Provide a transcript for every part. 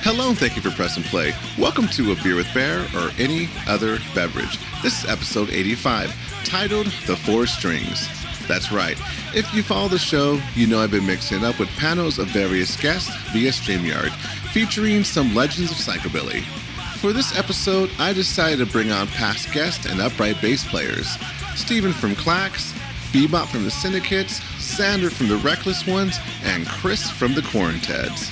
Hello and thank you for pressing play. Welcome to A Beer with Bear or Any Other Beverage. This is episode 85, titled The Four Strings. That's right. If you follow the show, you know I've been mixing it up with panels of various guests via StreamYard, featuring some legends of psychobilly. For this episode, I decided to bring on past guests and upright bass players. Steven from Klax, Bebop from the Syndicates, Sander from the Reckless Ones, and Chris from the Quaranteds.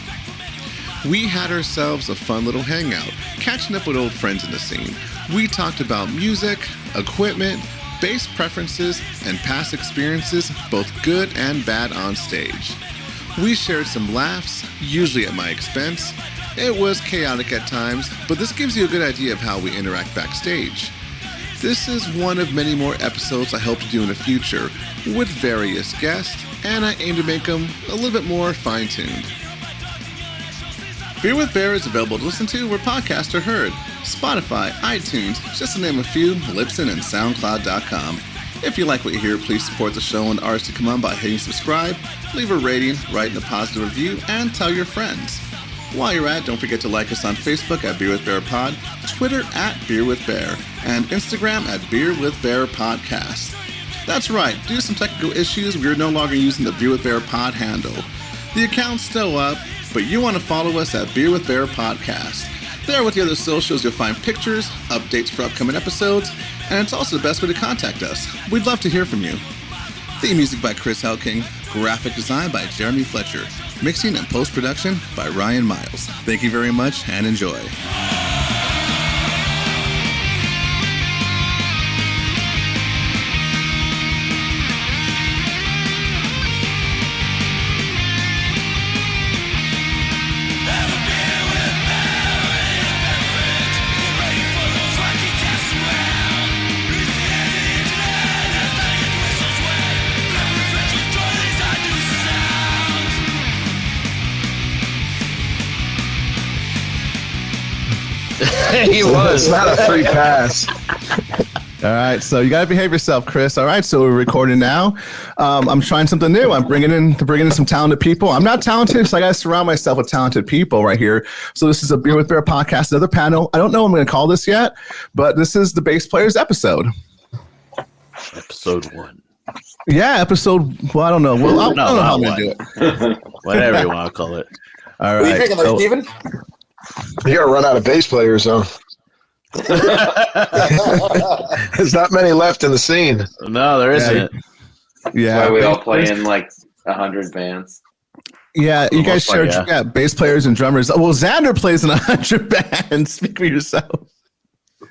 We had ourselves a fun little hangout, catching up with old friends in the scene. We talked about music, equipment, bass preferences, and past experiences, both good and bad on stage. We shared some laughs, usually at my expense. It was chaotic at times, but this gives you a good idea of how we interact backstage. This is one of many more episodes I hope to do in the future, with various guests, and I aim to make them a little bit more fine-tuned. Beer with Bear is available to listen to where podcasts are heard. Spotify, iTunes, just to name a few, Libsyn, and SoundCloud.com. If you like what you hear, please support the show and artists to come on by hitting subscribe, leave a rating, write a positive review, and tell your friends. While you're at it, don't forget to like us on Facebook at Beer with Bear Pod, Twitter at Beer with Bear, and Instagram at Beer with Bear Podcast. That's right, due to some technical issues, we are no longer using the Beer with Bear Pod handle. The account's still up, but you want to follow us at Beer with Bear Podcast. There with the other socials, you'll find pictures, updates for upcoming episodes, and it's also the best way to contact us. We'd love to hear from you. Theme music by Chris Helking, graphic design by Jeremy Fletcher, mixing and post-production by Ryan Miles. Thank you very much and enjoy. He was. It's not a free pass. All right, so you got to behave yourself, Chris. All right, so we're recording now. I'm trying something new. I'm bringing in some talented people. I'm not talented, so I got to surround myself with talented people right here. So this is a Beer with Bear podcast, another panel. I don't know what I'm going to call this yet, but this is the Bass Players episode. Episode 1. Yeah, episode. Well, I don't know. Well, I don't know how I'm going to do it. Whatever you want to call it. All right. What are you thinking there, Steven? You gotta run out of bass players, though. There's not many left in the scene. No, there isn't. Yeah, That's why we all play in like 100 bands. Yeah, you guys share yeah. bass players and drummers. Well, Xander plays in 100 bands. Speak for yourself.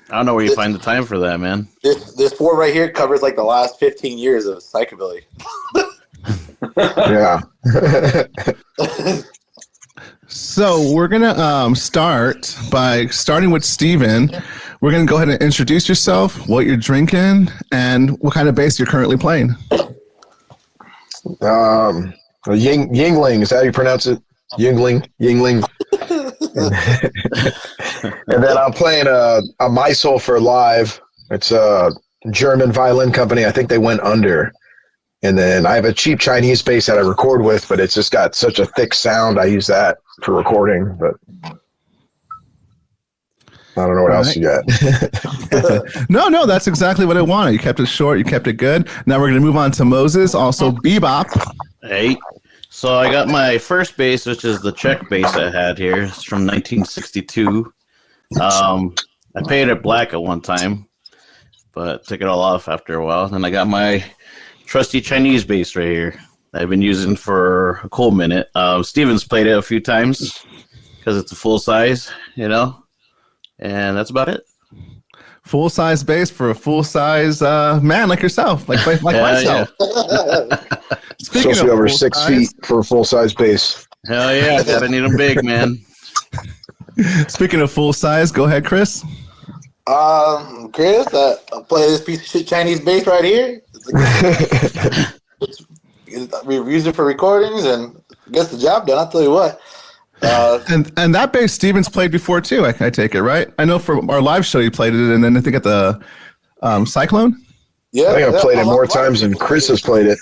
I don't know where you find the time for that, man. This 4 right here covers like the last 15 years of psychobilly. Yeah. So we're gonna start by starting with Steven. We're gonna go ahead and introduce yourself, what you're drinking, and what kind of bass you're currently playing. Yingling, is that how you pronounce it? Yingling. And then I'm playing a Meisel for Live. It's a German violin company. I think they went under. And then I have a cheap Chinese bass that I record with, but it's just got such a thick sound. I use that for recording, but I don't know what else you got. No, that's exactly what I wanted. You kept it short, you kept it good. Now we're going to move on to Moses, also Bebop. Hey. So I got my first bass, which is the Czech bass I had here. It's from 1962. I painted it black at one time, but took it all off after a while. Then I got my trusty Chinese bass right here that I've been using for a cool minute. Steven's played it a few times because it's a full size, and that's about it. Full size bass for a full size man like yourself, like myself. Yeah. Speaking Supposed to be over 6 size, feet for a full size bass. Hell yeah, gotta need them big, man. Speaking of full size, go ahead, Chris. Chris, I play this piece of shit Chinese bass right here. We use it for recordings and gets the job done. I'll tell you what. And that bass Steven's played before too. I take it right. I know for our live show you played it, and then I think at the Cyclone. Yeah, I think I've played it more times than Chris has played it.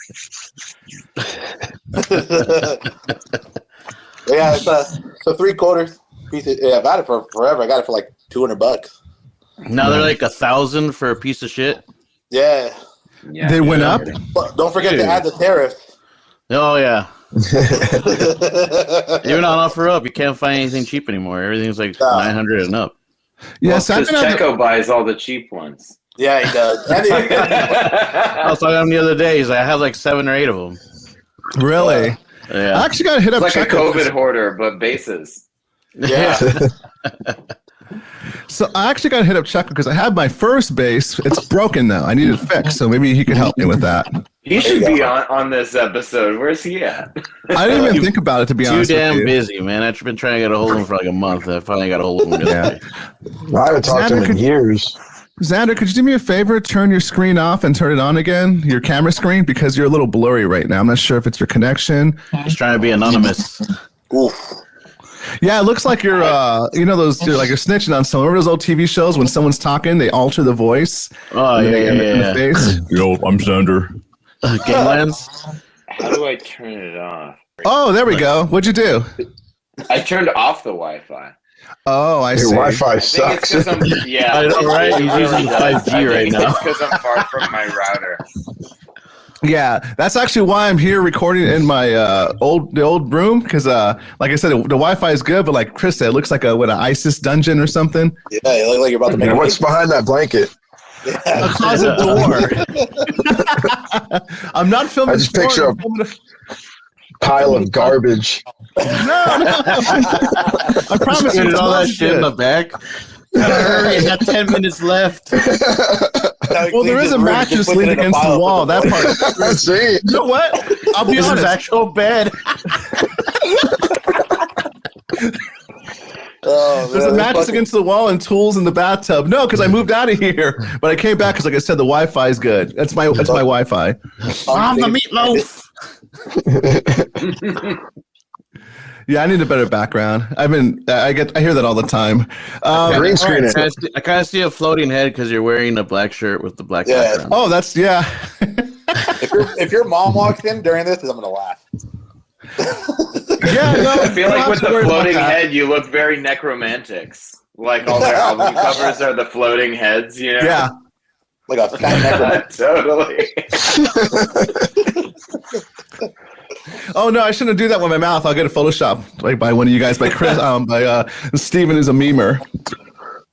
Yeah, it's a 3/4. piece of, yeah, I've had it for forever. I got it for like $200. Now they're like 1,000 for a piece of shit. Yeah. Yeah, They went up? But don't forget to add the tariff. Oh yeah. Even on OfferUp, you can't find anything cheap anymore. Everything's like 900 and up. Yes, because Checo buys all the cheap ones. Yeah, he does. I was talking to him the other day. He's like, I have like 7 or 8 of them. Really? Yeah. I actually got to hit up It's like Checo. a COVID hoarder, but bases. Yeah. So I actually got to hit up Checo because I have my first bass. It's broken now. I need it fixed. So maybe he could help me with that. He should be on this episode. Where's he at? I didn't even think about it, to be honest Too with damn you. busy, man. I've been trying to get a hold of him for like a month. I finally got a hold of him yesterday. I haven't talked to him in years. Xander, could you do me a favor? Turn your screen off and turn it on again, your camera screen, because you're a little blurry right now. I'm not sure if it's your connection. He's trying to be anonymous. Oof. Yeah, it looks like you're, you're snitching on someone. Remember those old TV shows when someone's talking, they alter the voice? Oh, in yeah. the face? Yo, I'm Xander. Ganglands? How do I turn it off? Oh, there we go. What'd you do? I turned off the Wi-Fi. Oh, I see. Your Wi-Fi I think it's sucks. 'cause I'm, yeah, I know, right? He's using 5G right now. It's because I'm far from my router. Yeah, that's actually why I'm here recording in my old room because, like I said, the Wi-Fi is good, but like Chris said, it looks like an ISIS dungeon or something. Yeah, you look like you're about to make What's behind that blanket? A closet door. I'm not filming. I just picture a pile of garbage. No. I promise you, Put all that it's shit in the back. Hurry, I got 10 minutes left. Well, there is a mattress leaning against the wall. That part. See? You know what? I'll be This is honest. actual bed. Oh, There's a mattress against the wall and tools in the bathtub. No, because I moved out of here, but I came back because, like I said, the Wi-Fi is good. That's my Wi-Fi. I'm the meatloaf. Yeah, I need a better background. I hear that all the time. Green screen it. I kind of see a floating head because you're wearing a black shirt with the black Yeah. background. Oh, that's yeah. If your mom walks in during this, I'm gonna laugh. Yeah, no, I feel like with the worry about floating that. head, you look very necromantics. Like all their album covers are the floating heads, you know? Yeah. Like a fat necromancer. Totally. Oh no, I shouldn't do that with my mouth. I'll get a Photoshop like by one of you guys, by Chris, by Steven, who's a memer.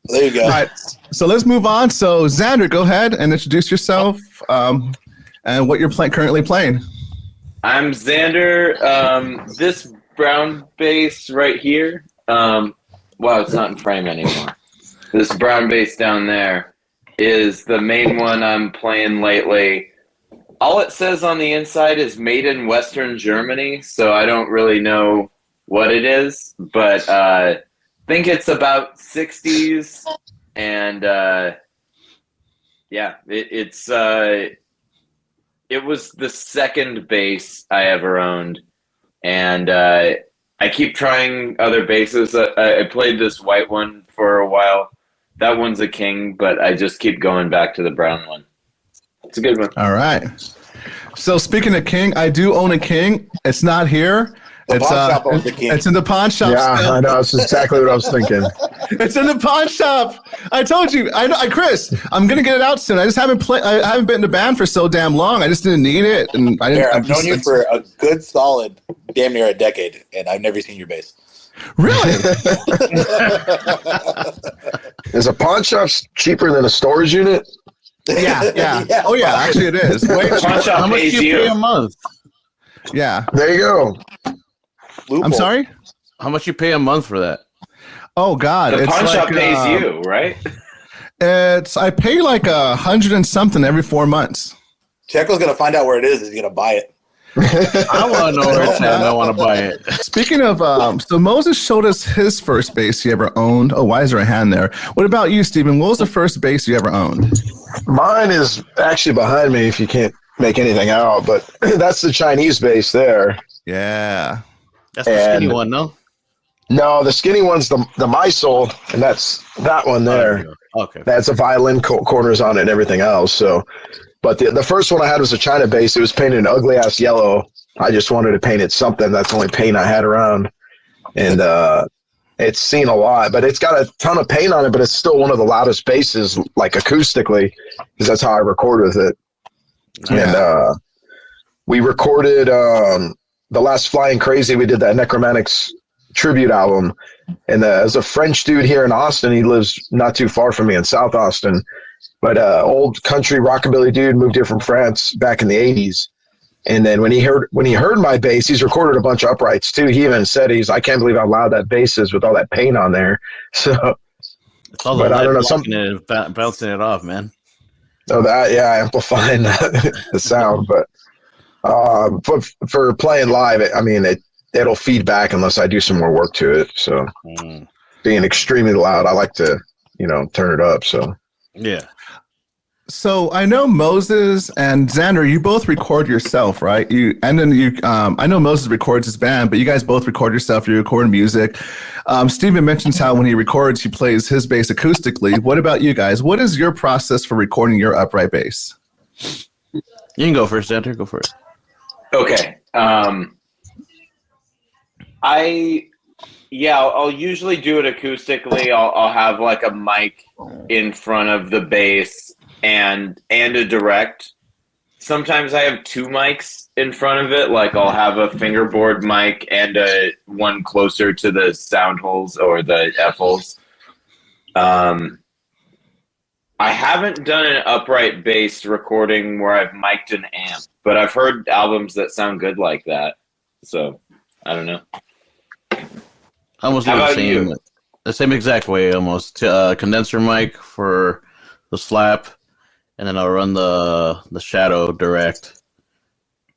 There you go. All right, so let's move on. So Xander, go ahead and introduce yourself and what you're currently playing. I'm Xander. This brown bass right here. Wow, it's not in frame anymore. This brown bass down there is the main one I'm playing lately. All it says on the inside is made in Western Germany, so I don't really know what it is, but I think it's about 60s, and yeah, it was the second bass I ever owned, and I keep trying other basses. I played this white one for a while. That one's a king, but I just keep going back to the brown one. It's a good one. All right. So speaking of King, I do own a King. It's not here. The pawn shop owns the King. It's in the pawn shop. Yeah, still. I know. That's exactly what I was thinking. It's in the pawn shop. I told you. I know, Chris. I'm gonna get it out soon. I just haven't played. I haven't been in the band for so damn long. I just didn't need it, and I didn't. I've known you for a good solid, damn near a decade, and I've never seen your bass. Really? Is a pawn shop cheaper than a storage unit? Yeah. Oh yeah. Actually, it is. Wait, Pawn shop How much pays do you pay you. a month? yeah. There you go. Loophole. I'm sorry. How much you pay a month for that? Oh God. The it's pawn like, shop pays you, right? I pay like 100 and something every 4 months. Checo's gonna find out where it is. He's gonna buy it. I want to know where it's at and I want to buy it. Speaking of, so Moses showed us his first bass he ever owned. Oh, why is there a hand there? What about you, Steven? What was the first bass you ever owned? Mine is actually behind me if you can't make anything out, but that's the Chinese bass there. Yeah. That's the skinny one, no? No, the skinny one's the Mysol, and that's that one there. Okay. That's a violin corners on it and everything else. So, but the first one I had was a China bass. It was painted an ugly ass yellow. I just wanted to paint it something. That's the only paint I had around, and It's seen a lot, but it's got a ton of paint on it, but it's still one of the loudest basses, like acoustically, because that's how I record with it. And we recorded the last Flying Crazy. We did that Necromantics tribute album. And there's a French dude here in Austin. He lives not too far from me in South Austin. But old country rockabilly dude moved here from France back in the 80s. And then when he heard my bass, he's recorded a bunch of uprights too. He even said I can't believe how loud that bass is with all that paint on there. So, it's all but I don't know, bouncing it off, man. Oh, amplifying the sound. But for playing live, I mean, it'll feed back unless I do some more work to it. So, being extremely loud, I like to turn it up. So, yeah. So I know Moses and Xander, you both record yourself, right? I know Moses records his band, but you guys both record yourself. You record music. Steven mentions how when he records, he plays his bass acoustically. What about you guys? What is your process for recording your upright bass? You can go first, Xander. Go for it. Okay. I'll usually do it acoustically. I'll have like a mic in front of the bass and a direct. Sometimes I have two mics in front of it. Like I'll have a fingerboard mic and one closer to the sound holes or the F holes. I haven't done an upright bass recording where I've mic'd an amp, but I've heard albums that sound good like that. So I don't know. Almost the same exact way, almost. Condenser mic for the slap, and then I'll run the shadow direct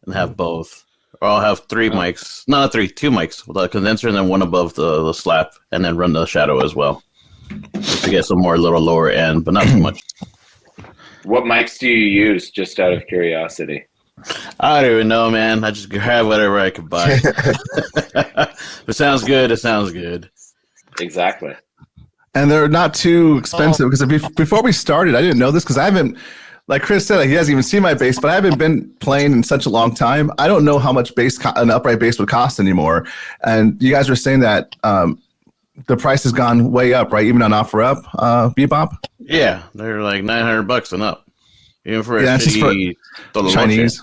and have both. Or I'll have two mics with a condenser and then one above the slap, and then run the shadow as well. Just to get some more little lower end, but not too much. What mics do you use, just out of curiosity? I don't even know, man. I just grab whatever I could buy. If it sounds good, it sounds good. Exactly. And they're not too expensive because before we started, I didn't know this because I haven't, like Chris said, he hasn't even seen my bass, but I haven't been playing in such a long time. I don't know how much an upright bass would cost anymore. And you guys were saying that the price has gone way up, right? Even on OfferUp, Bebop? Yeah, they're like $900 and up. Even for a shitty Chinese,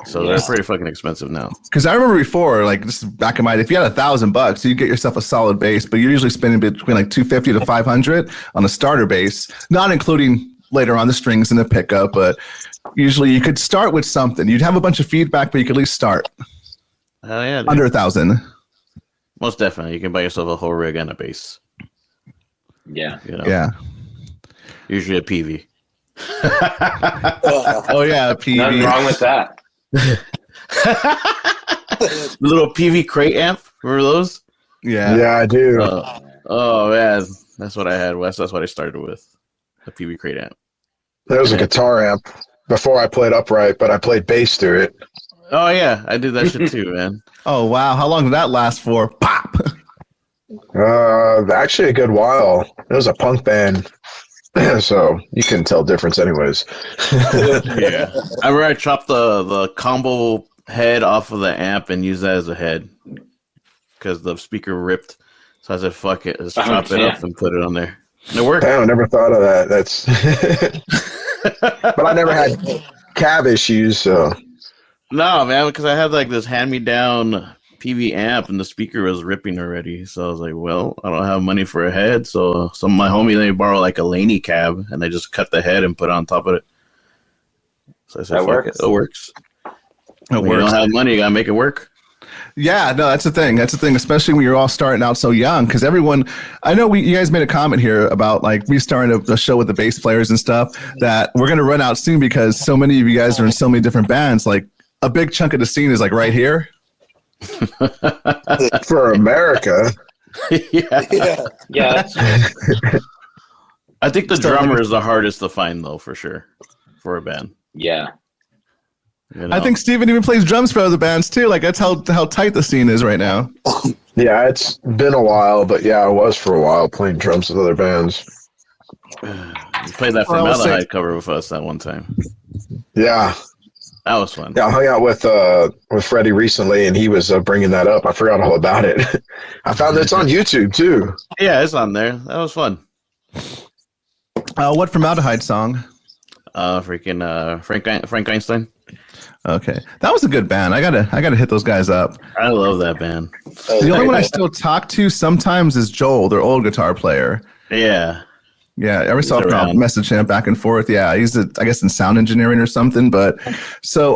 So they're pretty fucking expensive now. Because I remember before, like this is back in my, if you had $1,000, you get yourself a solid bass, but you're usually spending between like $250 to $500 on a starter bass, not including later on the strings and the pickup. But usually you could start with something. You'd have a bunch of feedback, but you could at least start. Hell yeah, dude. Under $1,000. Most definitely, you can buy yourself a whole rig and a bass. Yeah, yeah. Usually a PV. Oh yeah, a PV. Nothing wrong with that. Little PV crate amp. Remember those? Yeah, I do. Oh man, that's what I had, Wes. That's what I started with. A PV crate amp. There was a guitar amp before I played upright, but I played bass through it. Oh yeah, I did that shit too, man. Oh wow, how long did that last for? Pop. Actually a good while. It was a punk band. So you couldn't tell difference anyways. Yeah. I remember I chopped the combo head off of the amp and used that as a head because the speaker ripped. So I said, fuck it, let's chop it up and put it on there. And it worked. I never thought of that. That's but I never had cab issues, so no, man, because I had like this hand-me-down PV amp and the speaker was ripping already. So I was like, well, I don't have money for a head. So some of my homies, they borrow like a Laney cab and they just cut the head and put it on top of it. So I said, fuck it. It works. When you don't have money, you got to make it work. Yeah, no, that's the thing. That's the thing, especially when you're all starting out so young. Because everyone, I know you guys made a comment here about like restarting a show with the bass players and stuff that we're going to run out soon because so many of you guys are in so many different bands. Like a big chunk of the scene is like right here. For America. Yeah. I think the drummer is the hardest to find though, for sure, for a band. Yeah. You know? I think Steven even plays drums for other bands too. Like that's how tight the scene is right now. Yeah, it's been a while, but yeah, I was for a while playing drums with other bands. You played that Formaldehyde cover with us that one time. Yeah. That was fun. Yeah, I hung out with Freddie recently, and he was bringing that up. I forgot all about it. I found it's on YouTube too. Yeah, it's on there. That was fun. What formaldehyde song? Frank Einstein. Okay, that was a good band. I gotta hit those guys up. I love that band. The only one I still talk to sometimes is Joel, their old guitar player. Yeah. Yeah, every so often I'll message him back and forth. Yeah, he's I guess in sound engineering or something. But so,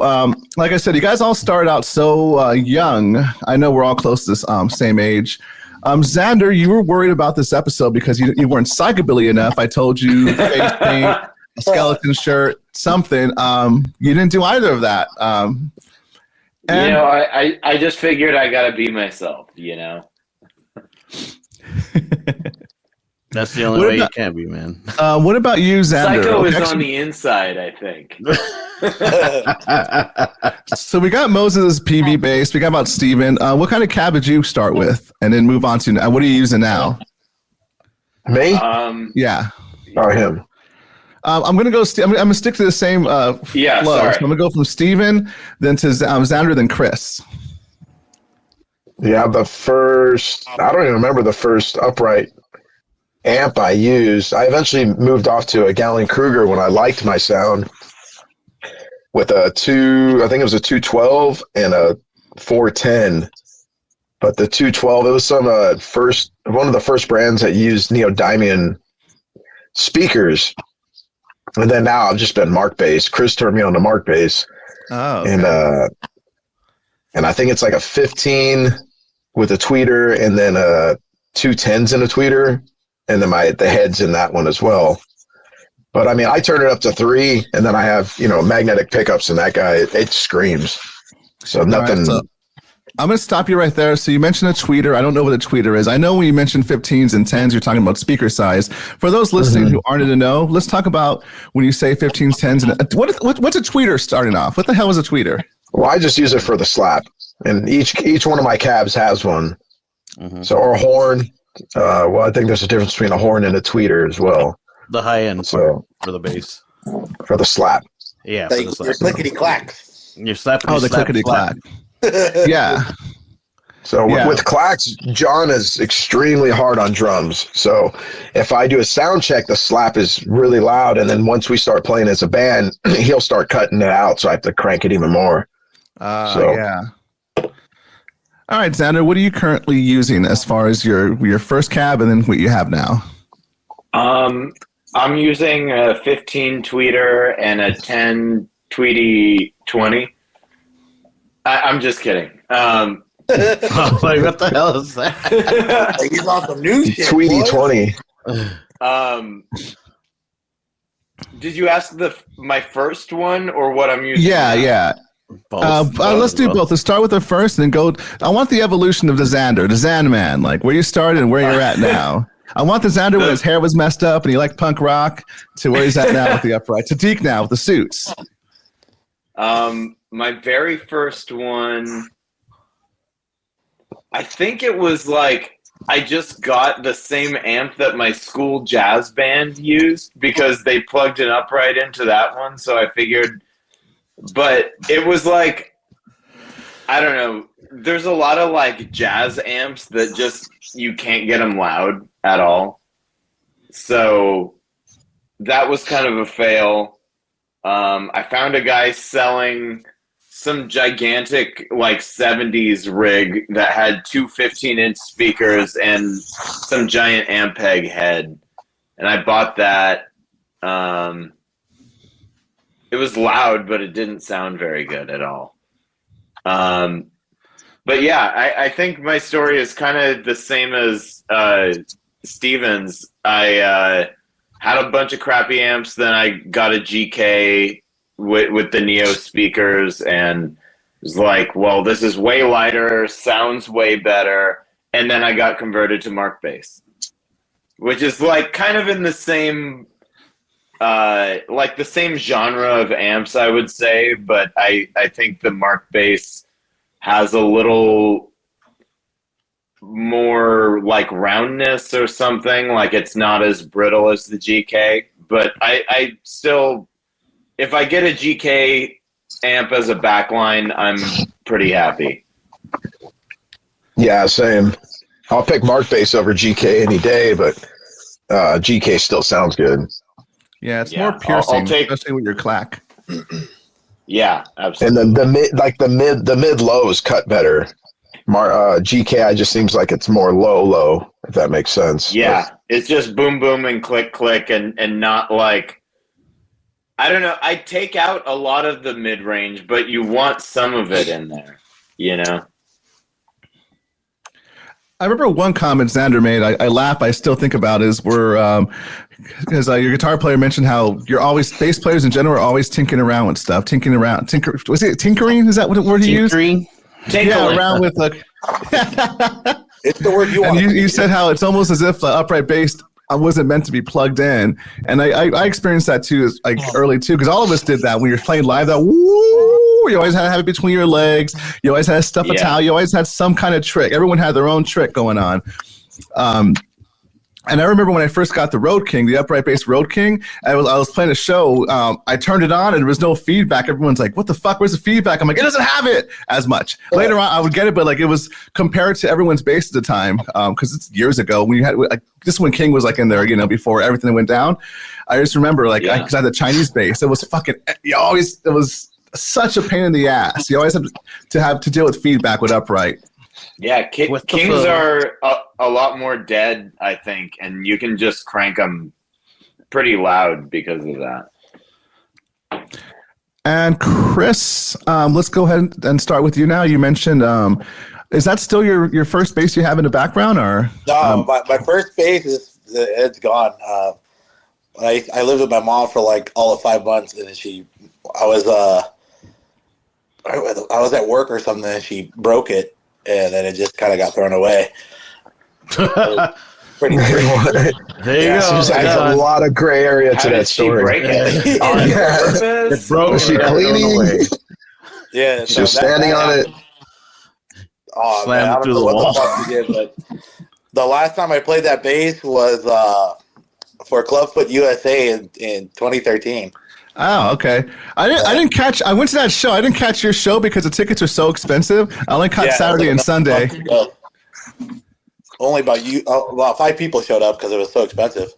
like I said, you guys all started out so young. I know we're all close to the same age. Xander, you were worried about this episode because you weren't psychobilly enough. I told you face paint, a skeleton shirt, something. You didn't do either of that. And, I just figured I gotta be myself. That's the only way you can be, man. What about you, Xander? Psycho is on the inside, I think. So we got Moses' PV bass. We got about Steven. What kind of cab did you start with and then move on to now? What are you using now? Me? Yeah. Or him? I'm gonna go. I'm gonna stick to the same flow. Sorry. So I'm gonna go from Steven, then to Xander, then Chris. Yeah, I don't even remember the first upright amp I used. I eventually moved off to a Gallon Kruger when I liked my sound with I think it was a 212 and a 410. But the 212, it was one of the first brands that used neodymium speakers. And then now I've just been Mark bass. Chris turned me on to Mark bass. Oh, okay. And I think it's like a 15 with a tweeter and then 210s in a tweeter. And then the head's in that one as well. But I mean, I turn it up to 3, and then I have, magnetic pickups, and that guy, it screams. So nothing. Right, so I'm going to stop you right there. So you mentioned a tweeter. I don't know what a tweeter is. I know when you mentioned 15s and 10s, you're talking about speaker size. For those listening who aren't in the know, let's talk about when you say 15s, 10s. And what's a tweeter starting off? What the hell is a tweeter? Well, I just use it for the slap. And each one of my cabs has one. Mm-hmm. So, or a horn. I think there's a difference between a horn and a tweeter as well. The high end for the bass. For the slap. Yeah, for the slap. Your clickety clack. You're slapping. Oh, the clickety clack. Yeah. So with Klax, John is extremely hard on drums. So if I do a sound check, the slap is really loud. And then once we start playing as a band, he'll start cutting it out. So I have to crank it even more. Yeah. All right, Xander, what are you currently using as far as your first cab and then what you have now? I'm using a 15 tweeter and a 10 Tweety 20. I'm just kidding. Like, what the hell is that? He's on some new shit. Tweety 20. Did you ask my first one or what I'm using? Yeah. Let's do both. Let's start with the first and then go. I want the evolution of the Xander, the Xan man, like where you started and where you're at now. I want the Xander when his hair was messed up and he liked punk rock to where he's at now with the upright. To Deke now with the suits. My very first one, I think it was like I just got the same amp that my school jazz band used because they plugged an upright into that one. So I figured, but it was like, I don't know. There's a lot of like jazz amps that just, you can't get them loud at all. So that was kind of a fail. I found a guy selling some gigantic like 70s rig that had two 15-inch speakers and some giant Ampeg head. And I bought that. It was loud, but it didn't sound very good at all. But yeah, I think my story is kind of the same as Steven's. I had a bunch of crappy amps, then I got a GK with the Neo speakers and was like, well, this is way lighter, sounds way better. And then I got converted to Mark bass, which is like kind of in the same like the same genre of amps, I would say, but I think the Mark bass has a little more like roundness or something. Like it's not as brittle as the GK, but I still, if I get a GK amp as a backline, I'm pretty happy. Yeah, same. I'll pick Mark bass over GK any day, but GK still sounds good. Yeah, it's Yeah, more piercing, I'll take- especially with your clack. Yeah, And absolutely. the mid lows cut better. GK just seems like it's more low, if that makes sense. Yeah, it's just boom, boom, and click, click, and not like, I don't know. I take out a lot of the mid range, but you want some of it in there, you know? I remember one comment Xander made. I laugh. I still think about is because your guitar player mentioned how you're always bass players in general are always tinkering around with stuff. Was it tinkering? Is that what word he used? Tinkering. Yeah, around with like. It's the word you And want. you said how it's almost as if upright bass wasn't meant to be plugged in, and I experienced that too, like early too, because all of us did that when you're playing live. That woo, you always had to have it between your legs. You always had to stuff a towel. You always had some kind of trick. Everyone had their own trick going on. And I remember when I first got the Road King, the upright bass Road King, I was playing a show. I turned it on and there was no feedback. Everyone's like, what the fuck? Where's the feedback? I'm like, it doesn't have it as much. Later on, I would get it, but like it was compared to everyone's bass at the time, because it's years ago when you had like this when King was like in there, before everything went down. I just remember because I had the Chinese bass. It was it was such a pain in the ass. You always had to have to deal with feedback with upright. Yeah, Kings are a lot more dead, I think, and you can just crank them pretty loud because of that. And Chris, let's go ahead and start with you now. You mentioned, is that still your first bass you have in the background, or? No, my first bass it's gone. I lived with my mom for like all of 5 months, and I was at work or something, and she broke it. And then it just kind of got thrown away. Pretty There you go. Seems like there's a lot of gray area to that story. Break it? It broke. Was she cleaning? Yeah, She was standing on it. Oh, Slammed man, I don't through know the what wall. the fuck she did, but the last time I played that bass was for Clubfoot USA in 2013. Oh, okay. I didn't catch. I went to that show. I didn't catch your show because the tickets are so expensive. I only caught Saturday and Sunday. Only about 5 people showed up because it was so expensive.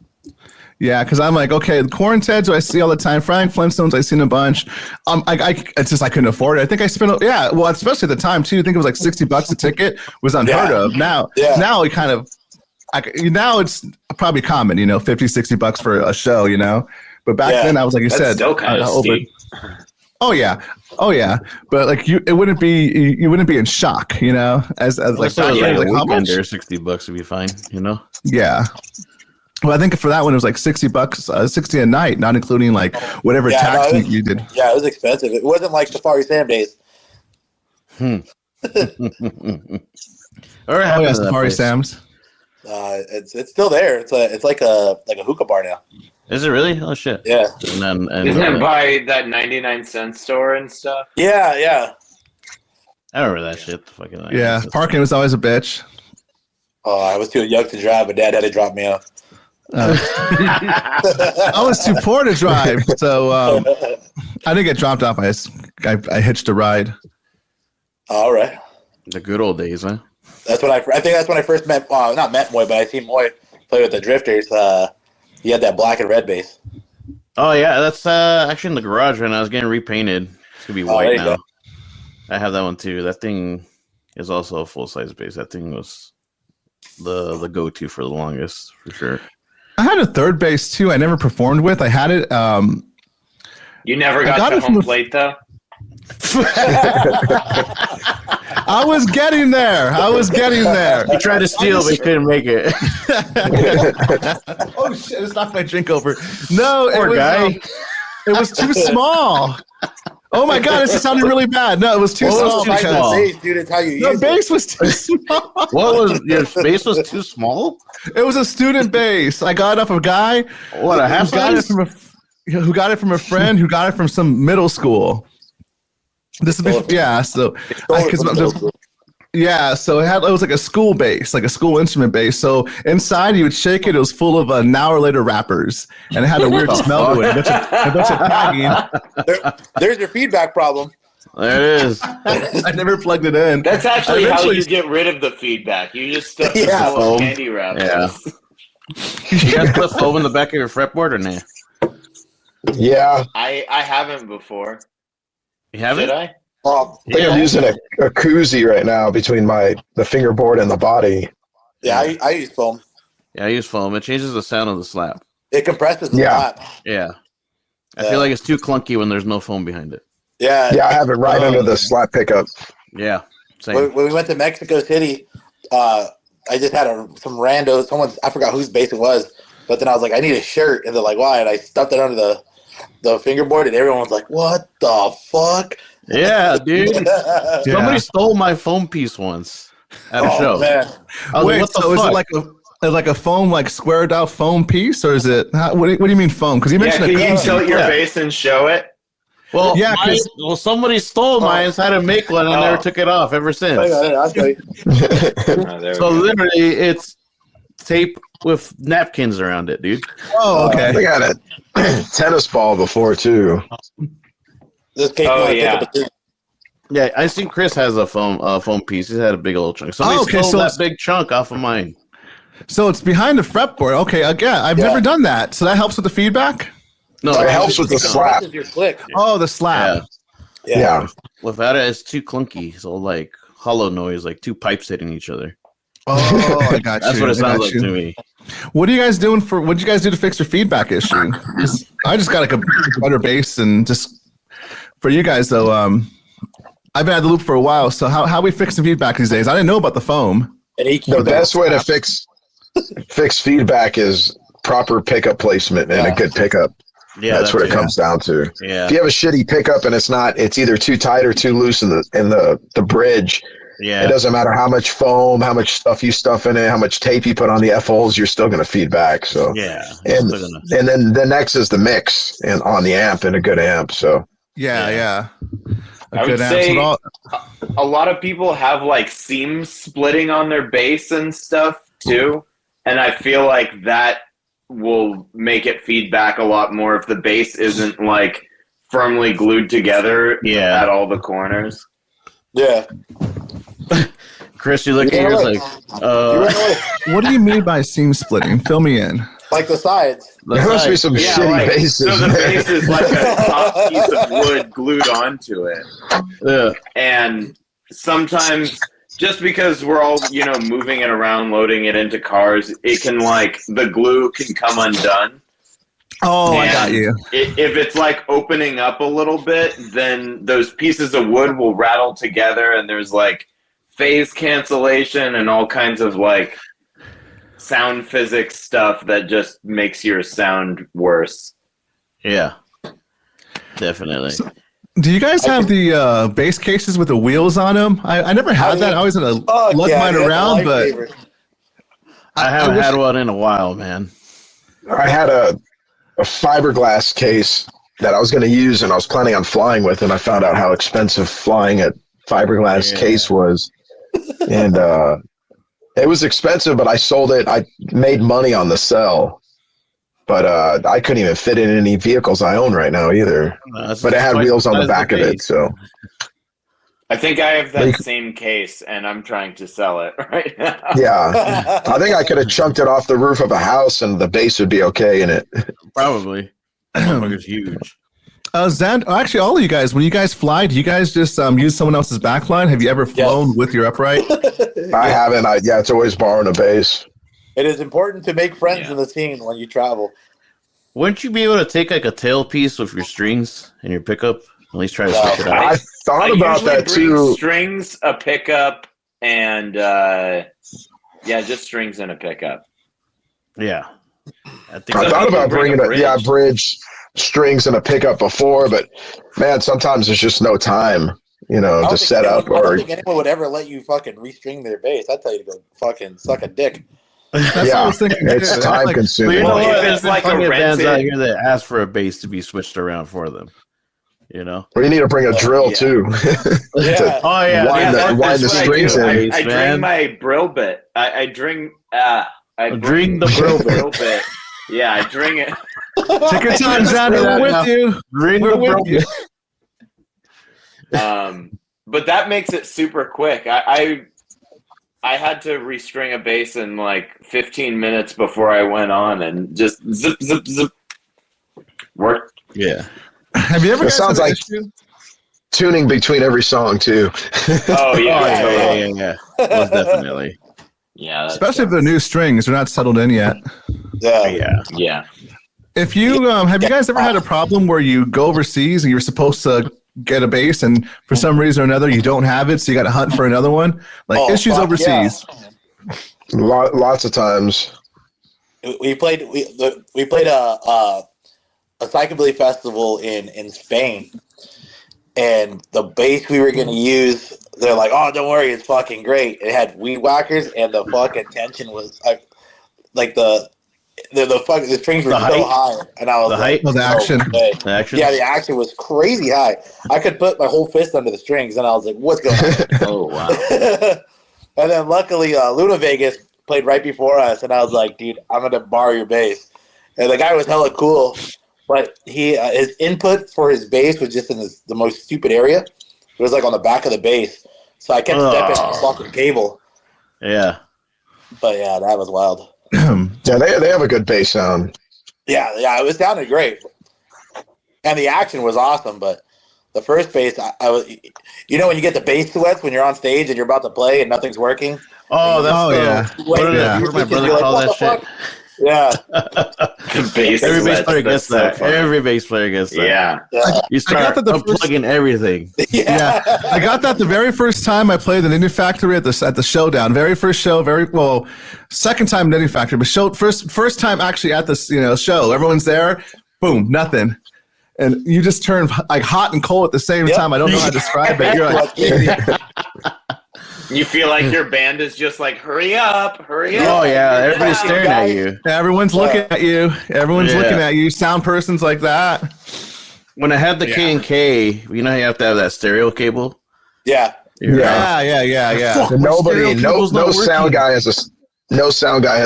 Yeah, because I'm like, okay, the Quaranteds I see all the time. Frank Flintstones I seen a bunch. It's just I couldn't afford it. I think I spent especially at the time too. I think it was like $60 a ticket was unheard of. Now it kind of now it's probably common, $50, $60 for a show, But back then I was like you said, still kind of steep. Oh yeah. But like you wouldn't be in shock, as like a how much? $60 would be fine, Yeah. Well, I think for that one it was like $60, 60 a night, not including like whatever tax you did. Yeah, it was expensive. It wasn't like Safari Sam days. All right, Safari Sam's. It's still there. It's like a hookah bar now. Is it really? Oh shit! Yeah. And Isn't it by that 99-cent store and stuff? Yeah. I remember that shit. Yeah, parking was always a bitch. Oh, I was too young to drive, but Dad had to drop me off. I was too poor to drive, so I didn't get dropped off. I hitched a ride. All right. The good old days, huh? I think that's when I first met. Not met Moy, but I seen Moy play with the Drifters. He had that black and red bass. Oh yeah, that's actually in the garage right now. It's getting repainted. It's gonna be white now. Go. I have that one too. That thing is also a full size bass. That thing was the go to for the longest, for sure. I had a third bass too. I never performed with. I had it. You never got to home plate though. I was getting there. He tried to steal, but he couldn't make it. Oh shit! It's knocked my drink over. No, Poor guy. It was too small. Oh my god! This sounded really bad. No, it was too small. Bass, dude, it's how you the bass was too small. What was your bass was too small? It was a student bass. I got it off a guy. What a half size? Who got it from a friend who got it from some middle school. This is before, yeah. So, Yeah, so it was like a school bass, like a school instrument bass. So inside you would shake it, it was full of Now or Later rappers, and it had a weird smell to it. A bunch of tagging. There's your feedback problem. There it is. I never plugged it in. That's actually how Eventually- you get rid of the feedback. You just stuff it Yeah. full of candy wrappers. Yeah. You guys put foam in the back of your fretboard or not? Yeah, I haven't before. You haven't? Did I? I think I'm using a koozie right now between the fingerboard and the body. Yeah, I use foam. Yeah, I use foam. It changes the sound of the slap. It compresses a Yeah. lot. Yeah. I feel like it's too clunky when there's no foam behind it. Yeah. Yeah, I have it right under the slap pickup. Yeah. Same. When we went to Mexico City, I just had some rando, I forgot whose bass it was, but then I was like, I need a shirt. And they're like, why? And I stuffed it under the fingerboard, and everyone was like, what the fuck? Yeah, dude. Yeah. Somebody stole my foam piece once at a show. Man. I was Wait, like, what the so fuck? is it like a foam, like squared out foam piece, or is it? What do you mean foam? Because you Yeah, mentioned can a you koozie. tilt your Yeah. bass and show it? Well, Yeah, mine, 'cause- well, somebody stole mine, so I had to make one, and I never took it off ever since. I'll show you. Oh, there So we go. literally, it's tape with napkins around it, dude. Oh, I okay. got a tennis ball before too. This case Oh, might yeah. take up a tooth. Yeah, I seen Chris has a foam piece. He had a big old chunk. Somebody Oh, okay, stole so that it's- big chunk off of mine. So it's behind the fretboard. Okay, again, I've Yeah. never done that. So that helps with the feedback. No, It helps with the slap. This is your click. Oh, the slap. Yeah. Yeah. Without it, it's too clunky. So like hollow noise, like two pipes hitting each other. Oh, I got you. That's what it I sounds got like you. to me. What are you guys doing what did you guys do to fix your feedback issue? 'Cause I just got like a better bass, and just for you guys though, I've been at the loop for a while. So how we fixing feedback these days? I didn't know about the foam. And EQ. The best way to fix feedback is proper pickup placement and a Yeah. good pickup. Yeah, that's what it comes down to. Yeah, If you have a shitty pickup and it's either too tight or too loose in the bridge, yeah. it doesn't matter how much foam, how much stuff you stuff in it, how much tape you put on the F holes, you're still going to feed back. So Yeah. and then the next is the mix and on the amp and a good amp. So Yeah. I would say a lot of people have like seam splitting on their bass and stuff too, and I feel like that will make it feedback a lot more if the bass isn't like firmly glued together at all the corners. Yeah. Chris, you look at yours like, what do you mean by seam splitting? Fill me in. Like the sides. there must be some shitty basses. So the bass is like a top piece of wood glued onto it. Yeah. And sometimes just because we're all, moving it around, loading it into cars, it can the glue can come undone. Oh, I And got you. If it's like opening up a little bit, then those pieces of wood will rattle together and there's phase cancellation and all kinds of sound physics stuff that just makes your sound worse. Yeah. Definitely. Do you guys have the bass cases with the wheels on them? I never had that. I always had to lug mine around, but I haven't had one in a while, man. I had a fiberglass case that I was going to use and I was planning on flying with, and I found out how expensive flying a fiberglass case was. And it was expensive, but I sold it. I made money on the sell, but I couldn't even fit it in any vehicles I own right now either. But it had wheels on the back of it, so. I think I have that same case, and I'm trying to sell it right now. Yeah, I think I could have chunked it off the roof of a house, and the bass would be okay in it. Probably. It's huge. Actually, all of you guys, when you guys fly, do you guys just use someone else's backline? Have you ever flown with your upright? I haven't. It's always borrowing a bass. It is important to make friends in the scene when you travel. Wouldn't you be able to take a tailpiece with your strings and your pickup? At least try to switch it out. I thought about that too. Strings, a pickup, and just strings and a pickup. Yeah. I thought about bringing a bridge, strings, and a pickup before, but man, sometimes there's just no time, to set up. I don't think anyone would ever let you fucking restring their bass. I'd tell you to go fucking suck a dick. That's what I was thinking. It's time consuming. You know what? If it's There's like a plenty of bands rented- out here that ask for a bass to be switched around for them. you know. Or you need to bring a drill yeah. too. Yeah. Oh yeah, wind the strings in. I bring my brill bit. I bring the brill bit. Yeah, I bring it. Take your time, Xander. We're with you. We're with you. But that makes it super quick. I had to restring a bass in like 15 minutes before I went on, and just zip zip zip worked. Yeah. Have you ever? It sounds like tuning between every song too. Oh yeah, yeah. Most definitely. Yeah, Especially if they're new strings, they're not settled in yet. Yeah. If you have you guys ever had a problem where you go overseas and you're supposed to get a bass and for some reason or another you don't have it, so you got to hunt for another one? Like issues overseas. Yeah. Lots of times. We played a psychobilly festival in Spain, and the bass we were going to use, they're like, "Oh, don't worry, it's fucking great." It had weed whackers, and the fucking tension was like the strings were so high, and I was the height, the action. The action. Yeah, the action was crazy high. I could put my whole fist under the strings, and I was like, "What's going on?" Oh wow. And then luckily, Luna Vegas played right before us, and I was like, "Dude, I'm gonna borrow your bass." And the guy was hella cool, but his input for his bass was just in the most stupid area. It was like on the back of the bass, so I kept stepping on the fucking cable. Yeah. But yeah, that was wild. Yeah, they have a good bass sound. Yeah, it sounded great, and the action was awesome. But the first bass, I was, when you get the bass sweats when you're on stage and you're about to play and nothing's working. Oh, yeah. What did my brother call that shit? Yeah. Every bass player gets that. Every bass player gets that. Yeah. You start unplugging everything. Yeah, I got that the very first time I played the Ninja Factory at the showdown. Very first show, second time Ninja Factory, but first time actually at this show. Everyone's there, boom, nothing, and you just turn like hot and cold at the same time. I don't know how to describe it. You're like, you feel like your band is just like, hurry up. Oh yeah, everybody's staring at you. Everyone's looking at you. Everyone's looking at you. Sound persons like that. When I had the K&K, you have to have that stereo cable. Yeah. And no sound guy has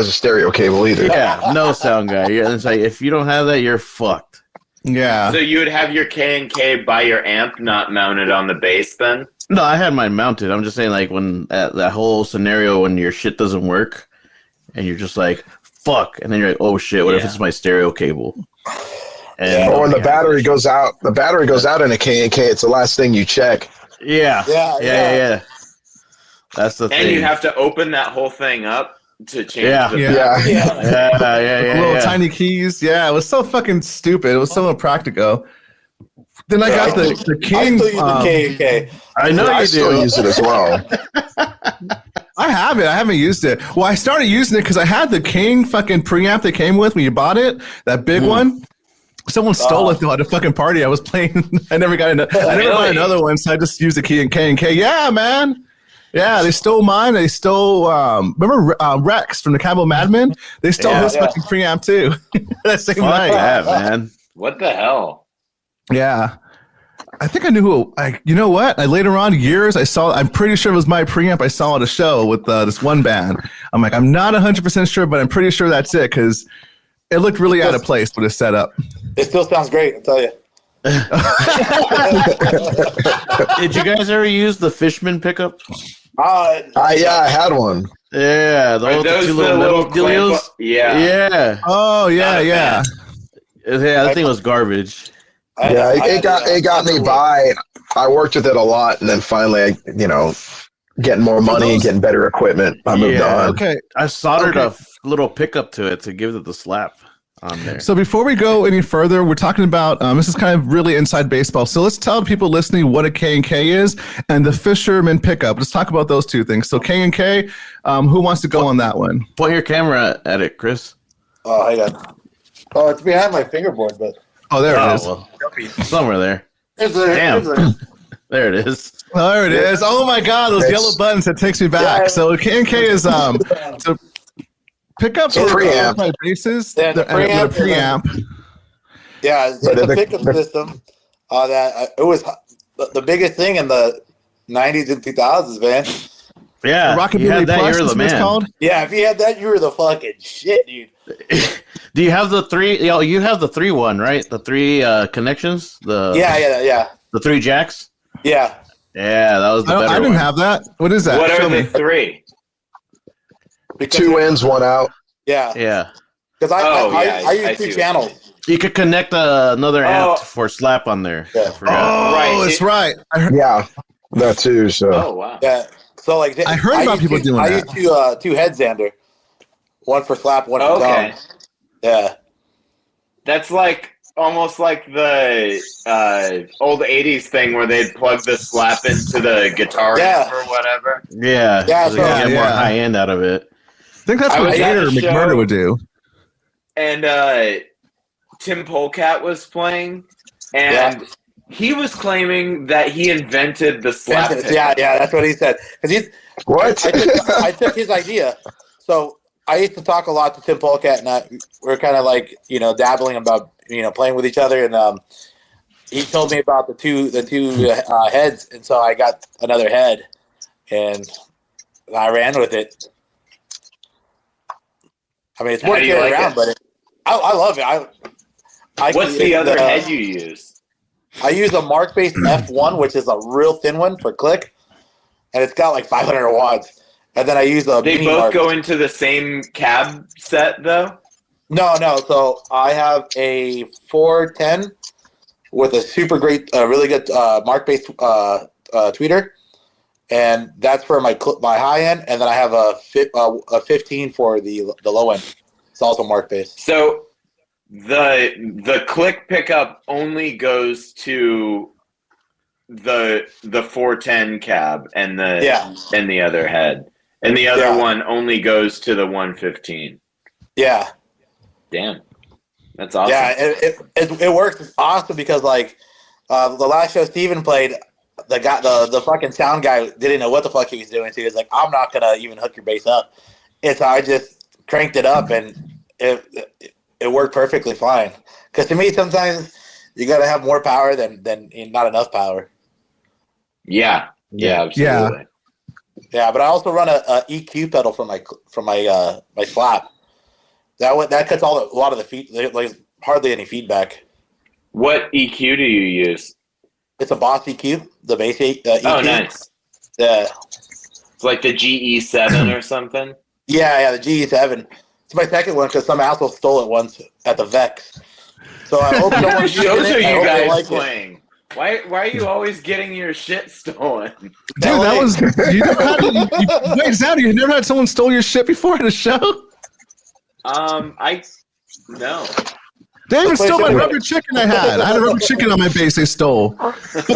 a stereo cable either. Yeah, no sound guy. Yeah, it's like if you don't have that, you're fucked. Yeah. So you would have your K&K by your amp, not mounted on the bass, then? No, I had mine mounted. I'm just saying, like when that whole scenario when your shit doesn't work, and you're just like, fuck, and then you're like, oh shit, what if it's my stereo cable? And or when the battery goes out, in a K&K, it's the last thing you check. Yeah. That's the thing. And you have to open that whole thing up to change the Yeah. Little tiny keys. Yeah, it was so fucking stupid. It was so impractical. Then I got the King. I still use the K&K. I know I you still do. use it as well. I have it. I haven't used it. Well, I started using it because I had the King fucking preamp that came with when you bought it. That big one. Someone stole it at a fucking party I was playing. I never got bought another one, so I just used the K&K. Yeah, man. Yeah, they stole mine. They stole. Remember Rex from the Cabo Madmen? They stole his fucking preamp too. That same night. Yeah, man. What the hell? Yeah. I think I knew who. You know what? Later on, years, I'm pretty sure it was my preamp I saw at a show with this one band. I'm like, I'm not 100% sure, but I'm pretty sure that's it because it looked really out of place with his setup. It still sounds great, I'll tell you. Did you guys ever use the Fishman pickup? I had one. Yeah, those two little metal deals. Yeah. Oh yeah. That thing was garbage. It got me by. I worked with it a lot, and then finally, getting more money, getting better equipment, I moved on. Okay. I soldered a little pickup to it to give it the slap on there. So before we go any further, we're talking about this is kind of really inside baseball. So let's tell people listening what a K&K is and the Fisherman pickup. Let's talk about those two things. So K&K, who wants to go on that one? Point your camera at it, Chris. Oh, hang on. Oh, it's behind my fingerboard, but. Oh, there it is. Well, somewhere there. Damn. There it is. There it is. Oh my God, those yellow buttons that takes me back. Yeah. So K&K is to pick up preamp. My basses. Yeah, the preamp. Preamp. Yeah, it's a pickup system. That it was the biggest thing in the 90s and 2000s, man. Yeah, you Rockabilly had that, Plus you're is the what it's man. called. Yeah, if you had that, you were the fucking shit, dude. Do you have the three? You have the 3-1, right? The 3 connections. Yeah. The 3 jacks. Yeah. Yeah, that was the better I didn't one. have that. What is that? What Show are me. the 3? Because 2 ins, 1 out. Yeah. Yeah, Because I I use see 2 what channels. you could connect another Oh. amp for slap on there. Yeah. I forgot. Oh, Right, that's it- right. I heard, Yeah, that too. So Oh wow. Yeah. So like I heard about people doing I that. use two head Xander. One for slap, one for Okay. tom. Yeah. That's like almost like the old '80s thing where they'd plug the slap into the guitar amp or whatever. Yeah, Yeah, so you can so- get more Yeah. high end out of it. I think that's I what was at Gator a show- McMurder would do. And Tim Polecat was playing, and he was claiming that he invented the slap. Yeah, that's what he said. Because he's what? I took his idea. So I used to talk a lot to Tim Polecat, and we're kind of like dabbling about playing with each other, and he told me about the two heads, and so I got another head, and I ran with it. I mean, it's How more to do you carry like around, it? but I love it. What's the other head you use? I use a Mark-based F1, which is a real thin one for click, and it's got like 500 watts. And then I use a They mini both Mark. go into the same cab set, though. No. So I have a 410 with a super great, really good Mark-based tweeter, and that's for my high end. And then I have a 15 for the low end. It's also Mark-based. So the click pickup only goes to the 410 cab and the other head, and the other one only goes to the 115. Yeah. Damn, that's awesome. Yeah, it works awesome because like the last show Steven played, the fucking sound guy didn't know what the fuck he was doing. So he was like, "I'm not gonna even hook your bass up." And so I just cranked it up, and it worked perfectly fine. Because to me, sometimes you gotta have more power than not enough power. Yeah, absolutely. Yeah, but I also run a EQ pedal from my slap. That cuts a lot of the feed, like hardly any feedback. What EQ do you use? It's a Boss EQ, the bass EQ. Oh, nice. Yeah. It's like the GE7 or something. Yeah, the GE7. It's my second one because some asshole stole it once at the Vex. So I hope What no kind of one's shows using are it. I you hope they guys like it. playing? Why are you always getting your shit stolen? Dude, that was you never had wait, Xander, you never had someone stole your shit before at a show? No. They even Let's play stole my Syndicates. rubber chicken I had. I had a rubber chicken on my bass they stole. Chris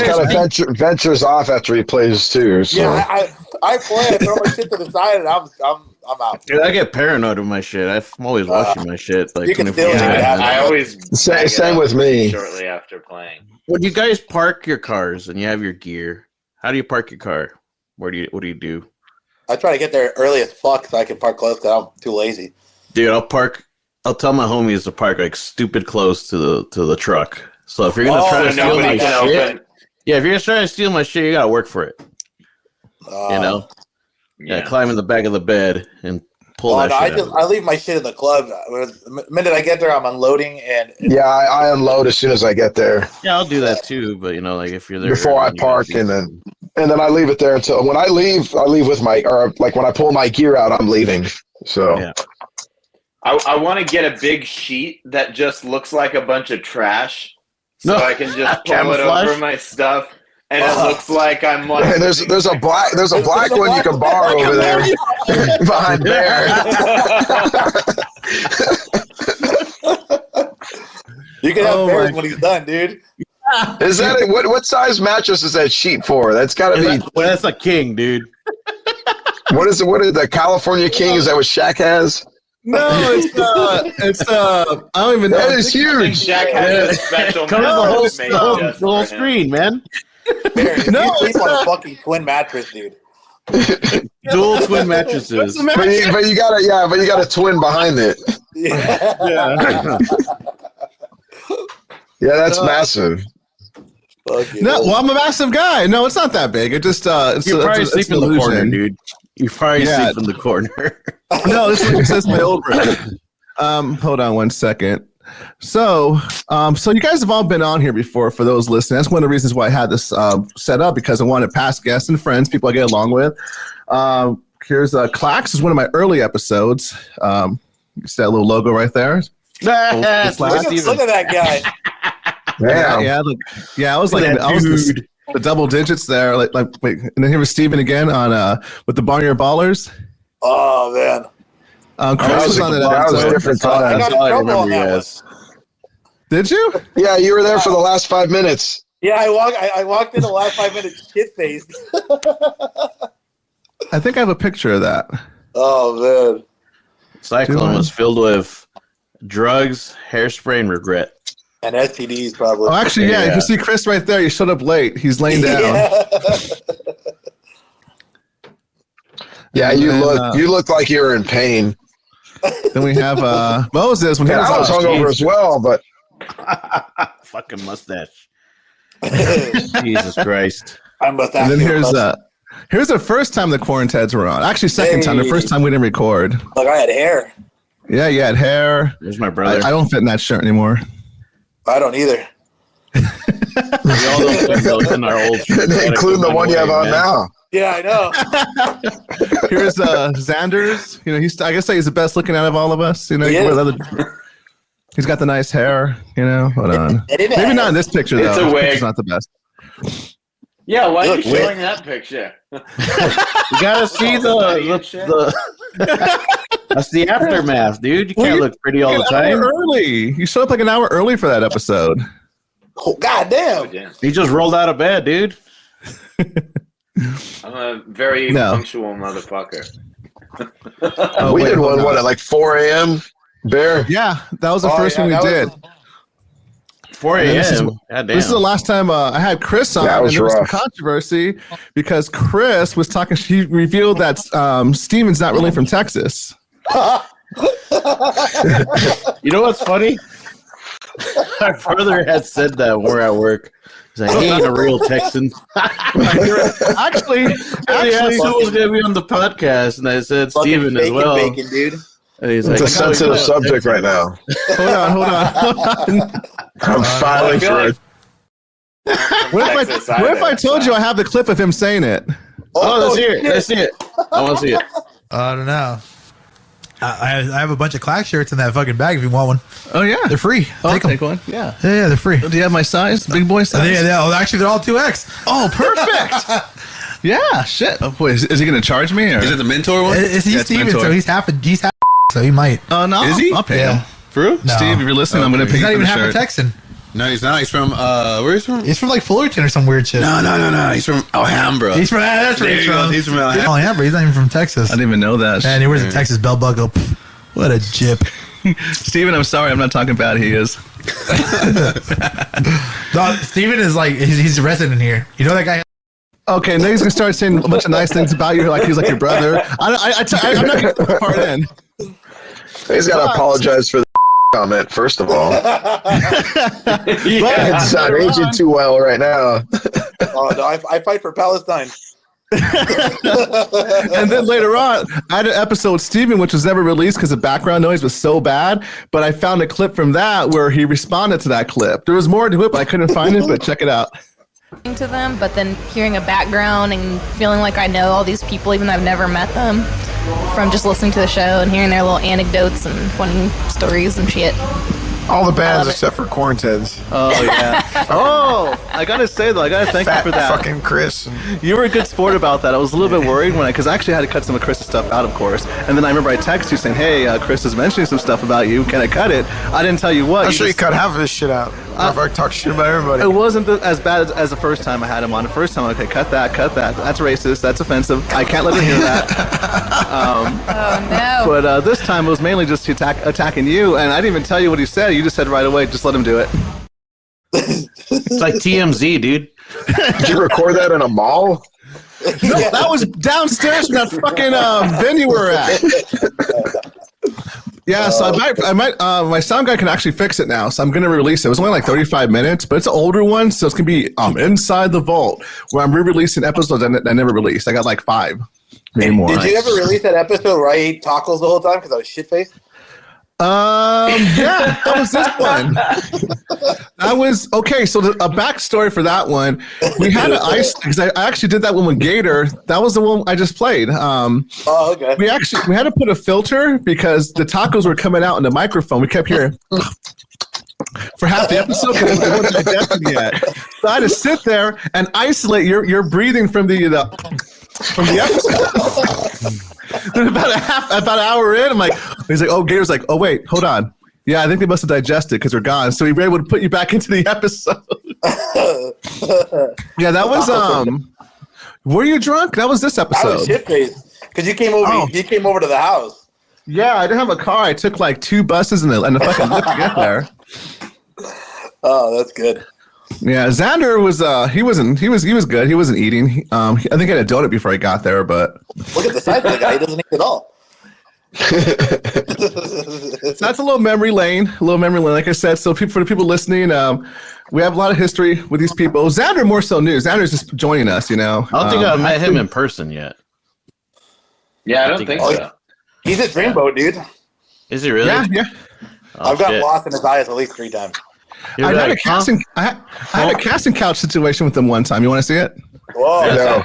kind of ventures off after he plays too. So. Yeah, I play. I throw my shit to the side, and I'm out. Dude, I get paranoid with my shit. I'm always washing my shit like you can 24 still do hours. that. I always bag it Same up with me. shortly after playing. When you guys park your cars and you have your gear, how do you park your car? What do you do? I try to get there early as fuck so I can park close because I'm too lazy. Dude, I'll tell my homies to park like stupid close to the truck. So if you're gonna try to So steal my nobody can shit, open. yeah, if you're gonna try to steal my shit, you gotta work for it. You know, Yeah. climb in the back of the bed and pull that shit out. I leave my shit in the club. The minute I get there, I'm unloading and Yeah, I unload as soon as I get there Yeah, I'll do that too. But like if you're there before I early, you gotta park, be- and then I leave it there until when I leave with my like when I pull my gear out, I'm leaving. So Yeah. I want to get a big sheet that just looks like a bunch of trash, so No. I can just pull it Camouflage? over my stuff, and it looks like I'm like. and there's a black one you can borrow over there behind there. you can have Oh Bears my- when he's done, dude. Is that it? What size mattress is that sheet for? That's got to be. That's a king, dude. What is the California King? Is that what Shaq has? No, it's I don't even know. That is huge. Jack has a special Covers the mattress made whole just the whole for him. screen, man. Bears, No, you sleep it's on a not. fucking twin mattress, dude. Dual twin mattresses. But you got a twin behind it. Yeah. Yeah. Yeah, that's massive. No, well, I'm a massive guy. No, it's not that big. It just you probably sleep in the corner, dude. You probably sleep in the corner. No, this is my old room. Hold on one second. So you guys have all been on here before. For those listening, that's one of the reasons why I had this set up, because I wanted past guests and friends, people I get along with. Here's Klax is one of my early episodes. You see that little logo right there? Look at that guy. I was like, I was the double digits there. Like, wait, and then here was Steven again on with the Barnyard Ballers. Oh man, Chris was on that was a different time. I got in trouble on that one. Did you? Yeah, you were there for the last 5 minutes. Yeah, I walked in the last 5 minutes shit faced. I think I have a picture of that. Oh man, Cyclone was filled with drugs, hairspray, and regret. And STDs probably. Oh, actually, yeah. You can see Chris right there. He showed up late. He's laying down. Yeah, you look like you were in pain. Then we have Moses. When I was hungover as well, but fucking mustache. Jesus Christ. I'm a and then here's the first time the Quaranteds were on. Actually, second time. The first time we didn't record. Look, I had hair. Yeah, you had hair. There's my brother. I don't fit in that shirt anymore. I don't either. We all don't fit in our old shirts. Including the one you have on now. Yeah, I know. Here's Xander's. You know, I guess he's the best looking out of all of us. You know, he's got the nice hair. You know, hold on. Maybe not in this picture though. It's a wig. It's not the best. Yeah, why are you showing that picture? You gotta see the that's the aftermath, dude. You can't look pretty all the time. Early. You showed up like an hour early for that episode. Oh, goddamn. He just rolled out of bed, dude. I'm a very punctual motherfucker. We did one at like 4 a.m. Bear. Yeah, that was the first one we did. 4 a.m. This is the last time I had Chris on. That was and there was some rough. controversy because Chris was talking. She revealed that Steven's not really from Texas. You know what's funny? Our brother had said that when we're at work. He's like, he ain't a real Texan. actually, who was going to be on the podcast? And I said Steven as well. Bacon, dude. And he's It's like, a sensitive subject right now. Hold on. I'm filing for it. What if I told you I have the clip of him saying it? Oh, let's hear it. Let's see it. I want to see it. I don't know. I have a bunch of Klax shirts in that fucking bag if you want one. Oh, yeah. They're free. Take one. Yeah. Yeah, they're free. Do you have my size? Big boy size? Actually, they're all 2X. Oh, perfect. Yeah, shit. Oh, boy, is he going to charge me? Or? Is it the Mentor one? He's Steven, so he's half, so he might. Oh, no. Is he? I'll pay him. For real? No. Steve, if you're listening, I'm going to pay He's you not for even the half a shirt. Texan. No, he's not. He's from, where is he from? He's from like Fullerton or some weird shit. No. He's from Alhambra. He's from, that's where he's from. He's from Alhambra. Alhambra. He's not even from Texas. I didn't even know that. And he wears a Texas belt buckle. Pff, what a jip. Steven, I'm sorry. I'm not talking bad. He is. No, Steven is like, he's a resident here. You know that guy? Okay, now he's going to start saying a bunch of nice things about you, like he's like your brother. I'm not going to put that part in. He's got to apologize for the comment, first of all. It's not aging too well right now. Oh, no, I fight for Palestine. And then later on, I had an episode with Steven, which was never released because the background noise was so bad. But I found a clip from that where he responded to that clip. There was more to it, but I couldn't find it. But check it out. To them, but then hearing a background and feeling like I know all these people, even though I've never met them, from just listening to the show and hearing their little anecdotes and funny stories and shit. All the bands except for Quaranteds. Oh, yeah. Oh, I got to say, though, I got to thank you for that. Fucking Chris. You were a good sport about that. I was a little bit worried because I actually had to cut some of Chris's stuff out, of course. And then I remember I texted you saying, hey, Chris is mentioning some stuff about you. Can I cut it? I didn't tell you what. I'm sure you cut half of this shit out. If I talk shit about everybody. It wasn't as bad as the first time I had him on. The first time, okay, cut that. That's racist. That's offensive. I can't let her hear that. Oh, no. But this time it was mainly just attacking you, and I didn't even tell you what he said. You just said right away, just let him do it. It's like TMZ, dude. Did you record that in a mall? No, that was downstairs from that fucking venue we're at. Yeah, so my sound guy can actually fix it now, so I'm gonna release it. It was only like 35 minutes, but it's an older one, so it's gonna be Inside the Vault, where I'm re-releasing episodes I never released. I got like 5, maybe more. Did you ever release that episode where I ate tacos the whole time because I was shit faced? Yeah, that was this one. That was okay. So a backstory for that one, we had an ice because I actually did that one with Gator. That was the one I just played. Okay. We had to put a filter because the tacos were coming out in the microphone. We kept hearing for half the episode because it wasn't digested yet. So I had to sit there and isolate your breathing from the episode. Then about an hour in, I'm like, he's like, oh, Gator's like, oh wait, hold on. Yeah, I think they must have digested because they're gone. So we were able to put you back into the episode. Yeah, that was were you drunk? That was this episode. I was shit faced because you came over. Oh. You came over to the house. Yeah, I didn't have a car. I took like 2 buses and the fucking lift to get there. Oh, that's good. Yeah, Xander was he was good. He wasn't eating. I think I had a donut before I got there, but Look at the size of the guy. He doesn't eat at all. so that's a little memory lane. Like I said. So for the people listening, we have a lot of history with these people. Xander more so new. Xander's just joining us, you know. I don't think I've met him in person yet. Yeah, I don't think so. He's at Dreamboat, dude. Is he really? Yeah. Oh, I've got shit. lost in his eyes at least 3 times. You're I had like, I had a casting couch situation with him one time. You want to see it? Whoa. No.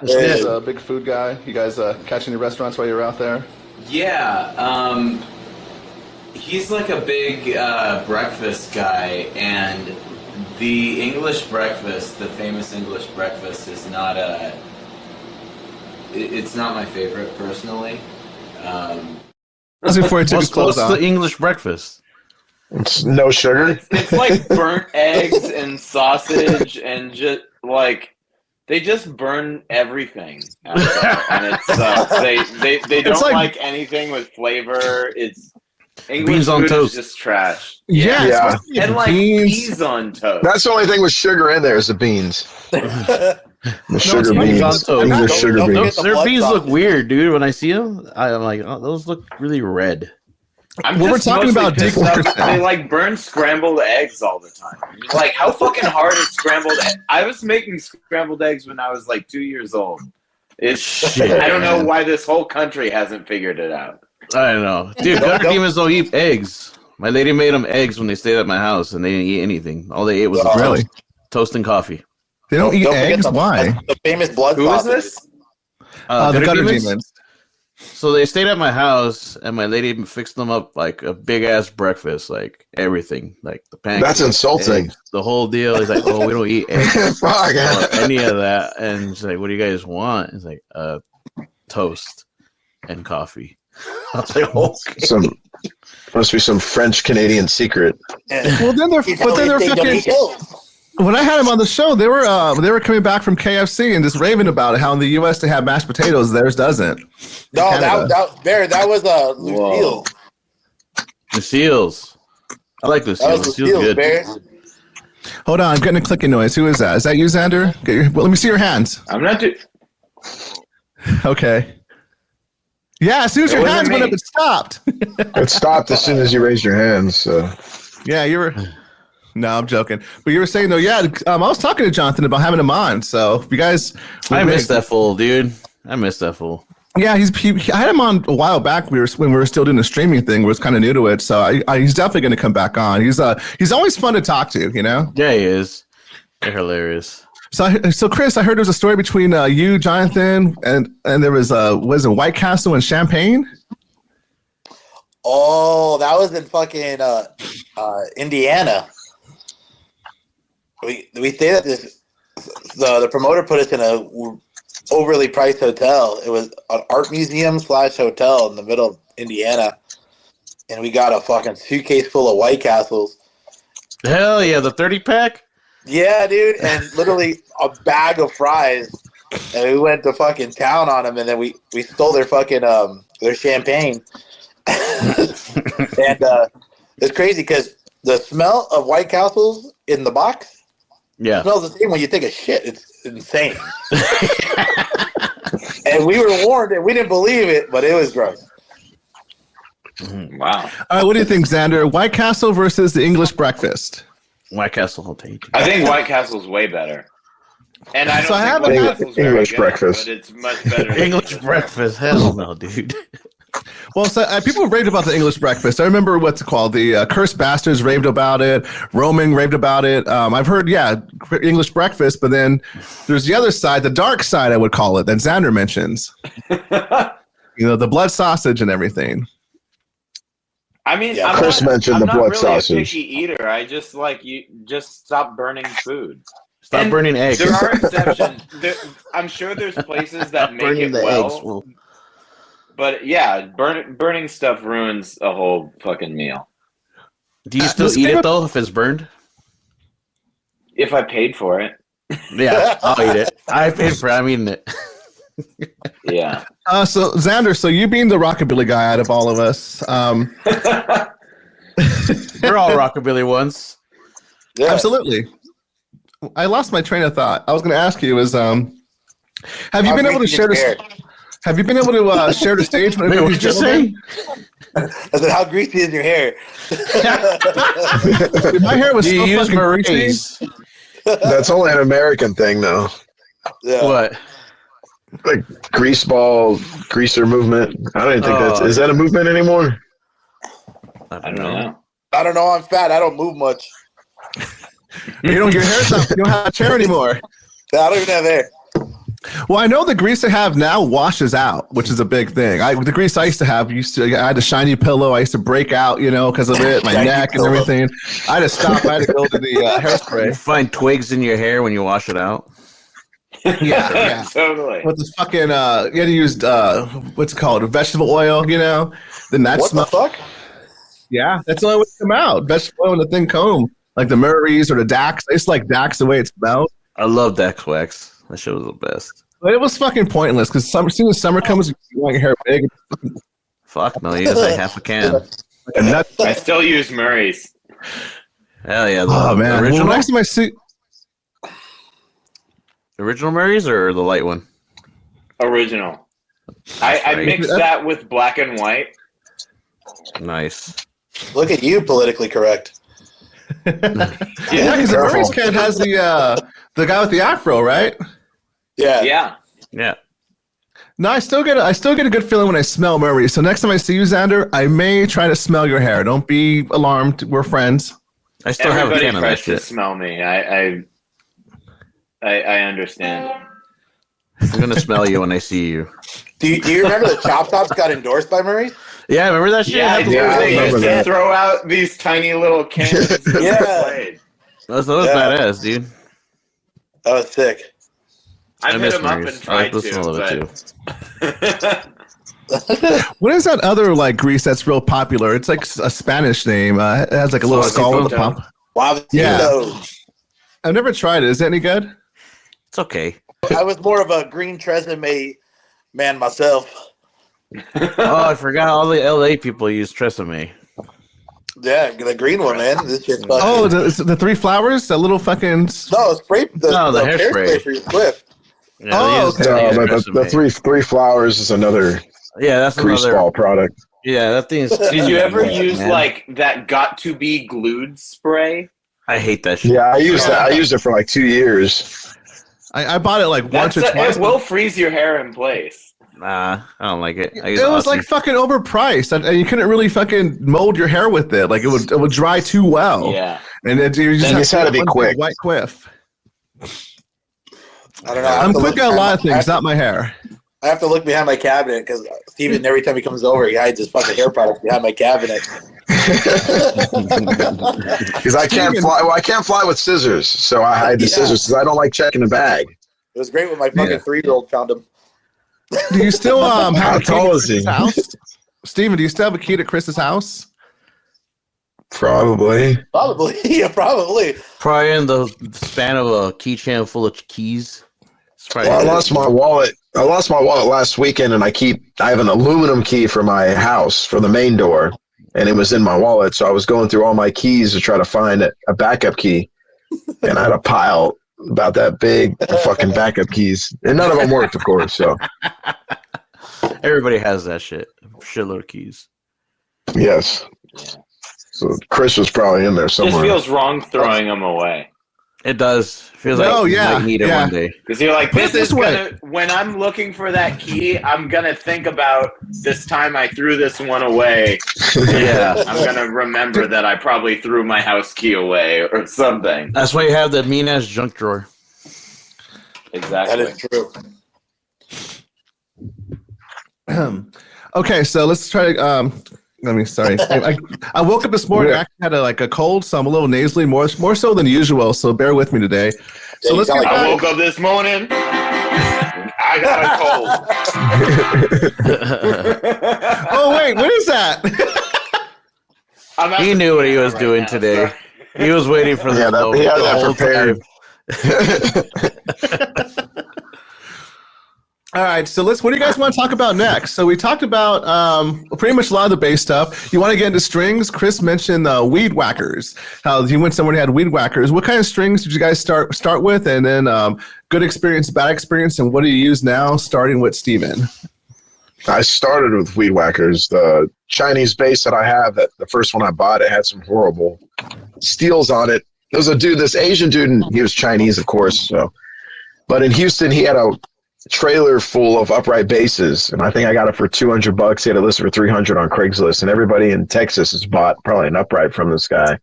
He's a big food guy. You guys catch any restaurants while you're out there? Yeah, he's like a big breakfast guy, and the English breakfast, the famous English breakfast, is not it's not my favorite personally. That's before he took his clothes what's off. the English breakfast? It's no sugar. It's like burnt eggs and sausage and just like they just burn everything out there, and it sucks. They don't like anything with flavor. It's English Beans on food toast. is just trash. Yeah. And like peas on toast. That's the only thing with sugar in there is the beans. The sugar funny. beans. On toast. English sugar Don't beans. forget the Their blood beans sausage. look weird, dude. When I see them, I'm like, oh, those look really red. I'm Well, we're just talking mostly about pissed Dick off Wilkerson. that they like burn scrambled eggs all the time. Like, how fucking hard is scrambled eggs? I was making scrambled eggs when I was like 2 years old. I don't know why this whole country hasn't figured it out. I don't know, dude. Gutter demons don't eat eggs. My lady made them eggs when they stayed at my house, and they didn't eat anything. All they ate was Really? toast and coffee. They don't eat forget eggs? Why? The famous blood Who is sausage. this? The gutter demons. So they stayed at my house, and my lady fixed them up like a big ass breakfast, like everything, like the pancakes. That's insulting. eggs, the whole deal. He's like, "Oh, we don't eat eggs Fuck. or any of that." And she's like, "What do you guys want?" It's like, toast and coffee." I was like, "Okay." Must be some French Canadian secret. Well, then they're fucking. When I had them on the show, they were coming back from KFC and just raving about it. How in the U.S. they have mashed potatoes, theirs doesn't. No, Canada. that was Lucille. Lucille's. I like That Lucille. was Lucille's Lucille, good. Bear. Hold on, I'm getting a clicking noise. Who is that? Is that you, Xander? Well, let me see your hands. I'm not doing. Okay. Yeah, as soon as It your wasn't hands went me. up, it stopped. It stopped as soon as you raised your hands. So. Yeah, you were. No, I'm joking. But you were saying though, yeah. I was talking to Jonathan about having him on. So if you guys, I miss that fool, dude. I miss that fool. Yeah, I had him on a while back. When we were still doing the streaming thing. Was kind of new to it. So he's definitely going to come back on. He's always fun to talk to. You know. Yeah, he is. They're hilarious. So Chris, I heard there was a story between you, Jonathan, and there was it White Castle and Champagne? Oh, that was in fucking Indiana. We stayed at this. The promoter put us in a overly priced hotel. It was an art museum / hotel in the middle of Indiana, and we got a fucking suitcase full of White Castles. Hell yeah, the 30-pack? Yeah, dude, and literally a bag of fries. And we went to fucking town on them, and then we stole their fucking their champagne. And it's crazy because the smell of White Castles in the box smells the same when you take a shit. It's insane. And we were warned, and we didn't believe it, but it was gross. Wow. All right, what do you think, Xander? White Castle versus the English breakfast? White Castle will take. I think White Castle's way better. And I don't So I think haven't White had Castle's very English good, breakfast. but it's much better than English breakfast. Hell no, dude. Well, so, people raved about the English breakfast. I remember what's it called. The Cursed Bastards raved about it. Roman raved about it. I've heard, English breakfast, but then there's the other side, the dark side, I would call it, that Xander mentions. The blood sausage and everything. I mean, Yeah, I'm Chris not, mentioned I'm the not blood really sausage. a picky eater. I just just stop burning food. Stop burning eggs. There are exceptions. I'm sure there's places that make burning it the well. eggs. Well, But yeah, burning stuff ruins a whole fucking meal. do you still eat it though if it's burned? If I paid for it. Yeah, I'll eat it. I paid for it. I'm eating it. Yeah. So Xander, so you being the rockabilly guy out of all of us, We're all rockabilly once. Yeah. absolutely. I lost my train of thought. I was going to ask you have you been able to share this? Have you been able to share the stage? Wait, what did you say? I said, how greasy is your hair? Dude, my hair was Do you so use fucking greasy. Maurice? That's only an American thing, though. Yeah. What? Like greaser movement. I don't even think is that a movement anymore? I I don't don't know. know. I don't know. I'm fat. I don't move much. Your hair's not. You don't have a chair anymore. I don't even have hair. Well, I know the grease I have now washes out, which is a big thing. The grease I used to have, I had a shiny pillow. I used to break out, because of it, my Shiny neck and pillow. everything. I had to stop. I had to go to the You hairspray. find twigs in your hair when you wash it out. Yeah. Totally. With the fucking, you had to use, what's it called, vegetable oil, Then that What smell. the fuck? Yeah, that's the only way to come out. Vegetable oil and a thin comb, like the Murray's or the Dax. I used to like Dax the way it smells. I love that wax. That shit was the best. But it was fucking pointless because as soon as summer comes, you want your hair big. Fuck no, you just like half a can. Like a nut. I still use Murray's. Hell yeah. Oh man! Well, Original? next time I see, Original Murray's or the light one? Original. I right. mixed that with black and white. Nice. Look at you, politically correct. yeah, because the Murray's can has the guy with the afro, right? Yeah. Yeah. Yeah. No, I still get a good feeling when I smell Murray. So next time I see you, Xander, I may try to smell your hair. Don't be alarmed. We're friends. I still have a Everybody can of that tries to shit. smell me. I understand. I'm gonna smell you when I see you. Do you remember the Chop Tops got endorsed by Murray? Yeah, remember that shit? Yeah, I do. Yeah, I They remember used to that. throw out these tiny little cans. Yeah. That was Yeah. badass, dude. That was sick. I've hit miss them up Murray's. and I like tried the smell of it to. What is that other like grease that's real popular? It's like a Spanish name. It has like a little skull with a pump. Wow. I've never tried it. Is it any good? It's okay. I was more of a green Tresemme man myself. Oh, I forgot all the LA people use Tresemme. Yeah, the green one, man. This shit's fucking. Oh, the three flowers, that little fucking. No, spray the hairspray. for your clip. Yeah, Oh, they use- okay. they No, use but the Tresemme. three flowers is another Yeah, that's grease another. ball product. Yeah, that thing is. Did you ever use man. like that got to be glued spray? I hate that shit. Yeah, I used that. I used it for like 2 years. I bought it like once or twice. It will freeze your hair in place. Nah, I don't like it. I use It was Aussie. like fucking overpriced, and you couldn't really fucking mold your hair with it. Like it would dry too well. Yeah. And you Then just you had to be one quick. big white quiff. I don't know. I'm quick at a lot of things, not my hair. I have to look behind my cabinet because Steven, every time he comes over, he hides his fucking hair products behind my cabinet. Because I can't fly. Well, I can't fly with scissors, so I hide the scissors because I don't like checking the bag. It was great when my fucking 3-year-old found him. Do you still have How a key tall to is he? Chris's house? Steven, do you still have a key to Chris's house? Probably. Probably, yeah, probably. Probably in the span of a keychain full of keys. It's probably Well, I lost my wallet. I lost my wallet last weekend, and I have an aluminum key for my house for the main door, and it was in my wallet. So I was going through all my keys to try to find a backup key, and I had a pile about that big of fucking backup keys, and none of them worked, of course. So Everybody has that shit. Shitload of keys. Yes. So Chris was probably in there somewhere. Just feels wrong throwing them away. It does. Feels like you might need it one day. Because you're like, Put it this is this way. gonna. When I'm looking for that key, I'm gonna think about this time I threw this one away. Yeah. I'm gonna remember that I probably threw my house key away or something. That's why you have that mean ass junk drawer. Exactly. That is true. Okay, so let's try. Sorry. I woke up this morning. I actually had a cold, so I'm a little nasally, more so than usual. So bear with me today. So let's get I back. woke up this morning. I got a cold. Oh wait, what is that? He knew what he was doing today. He was waiting for the he had that whole prepared. time. All right, so what do you guys want to talk about next? So we talked about pretty much a lot of the bass stuff. You want to get into strings? Chris mentioned weed whackers. How you went somewhere and had weed whackers. What kind of strings did you guys start with? And then good experience, bad experience, and what do you use now? Starting with Steven. I started with weed whackers. The Chinese bass that I have, that the first one I bought, it had some horrible steels on it. There was this Asian dude, and he was Chinese, of course. So, but in Houston, he had a trailer full of upright basses, and I think I got it for $200. He had it listed for $300 on Craigslist, and everybody in Texas has bought probably an upright from this guy.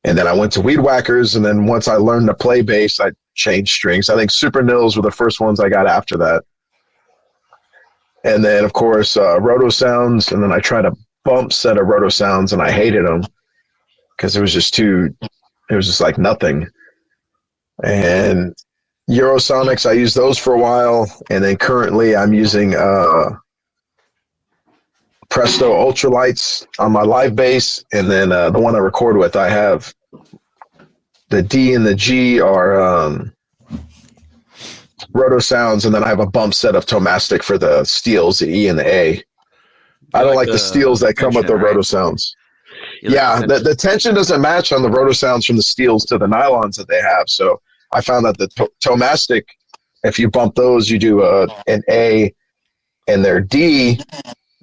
And then I went to weed whackers, and then once I learned to play bass, I changed strings. I think super nils were the first ones I got after that. And then, of course, roto sounds, and then I tried a bump set of roto sounds, and I hated them because it was just like nothing. And Eurosonics, I used those for a while, and then currently I'm using Presto Ultralights on my live bass, and then the one I record with, I have the D and the G are roto sounds, and then I have a bump set of Tomastic for the steels, the E and the A. I don't like the steels that come with the roto sounds. Yeah, the tension doesn't match on the roto sounds from the steels to the nylons that they have, so I found that the Tomastic, if you bump those, you do an A and their D,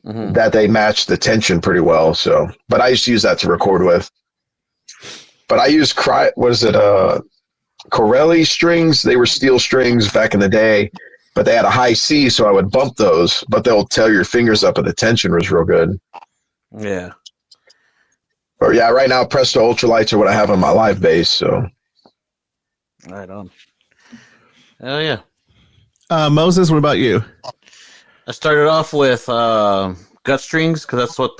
that they match the tension pretty well. So, but I used to use that to record with. But I use Corelli strings. They were steel strings back in the day, but they had a high C, so I would bump those. But they'll tear your fingers up, and the tension was real good. Yeah. Or yeah, right now Presto Ultralights are what I have on my live bass. So. Right on. Hell yeah. Moses, what about you? I started off with gut strings because that's what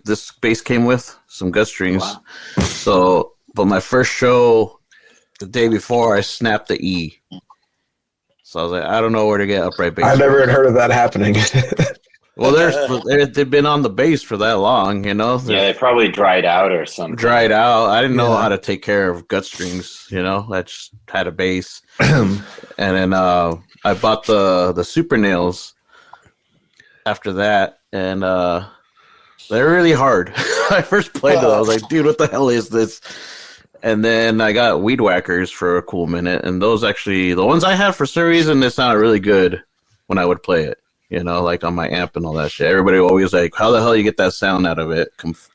this bass came with, some gut strings. Wow. So, but my first show the day before, I snapped the E. So I was like, I don't know where to get upright bass. I've never heard of that happening. Well, they've been on the bass for that long, you know. Yeah, they probably dried out or something. Dried out. I didn't know how to take care of gut strings, you know. I just had a bass, and then I bought the super nails after that, and they're really hard. I first played them, I was like, dude, what the hell is this? And then I got weed whackers for a cool minute, and those actually, the ones I have for some reason, they sounded really good when I would play it. You know, like on my amp and all that shit. Everybody always like, how the hell you get that sound out of it?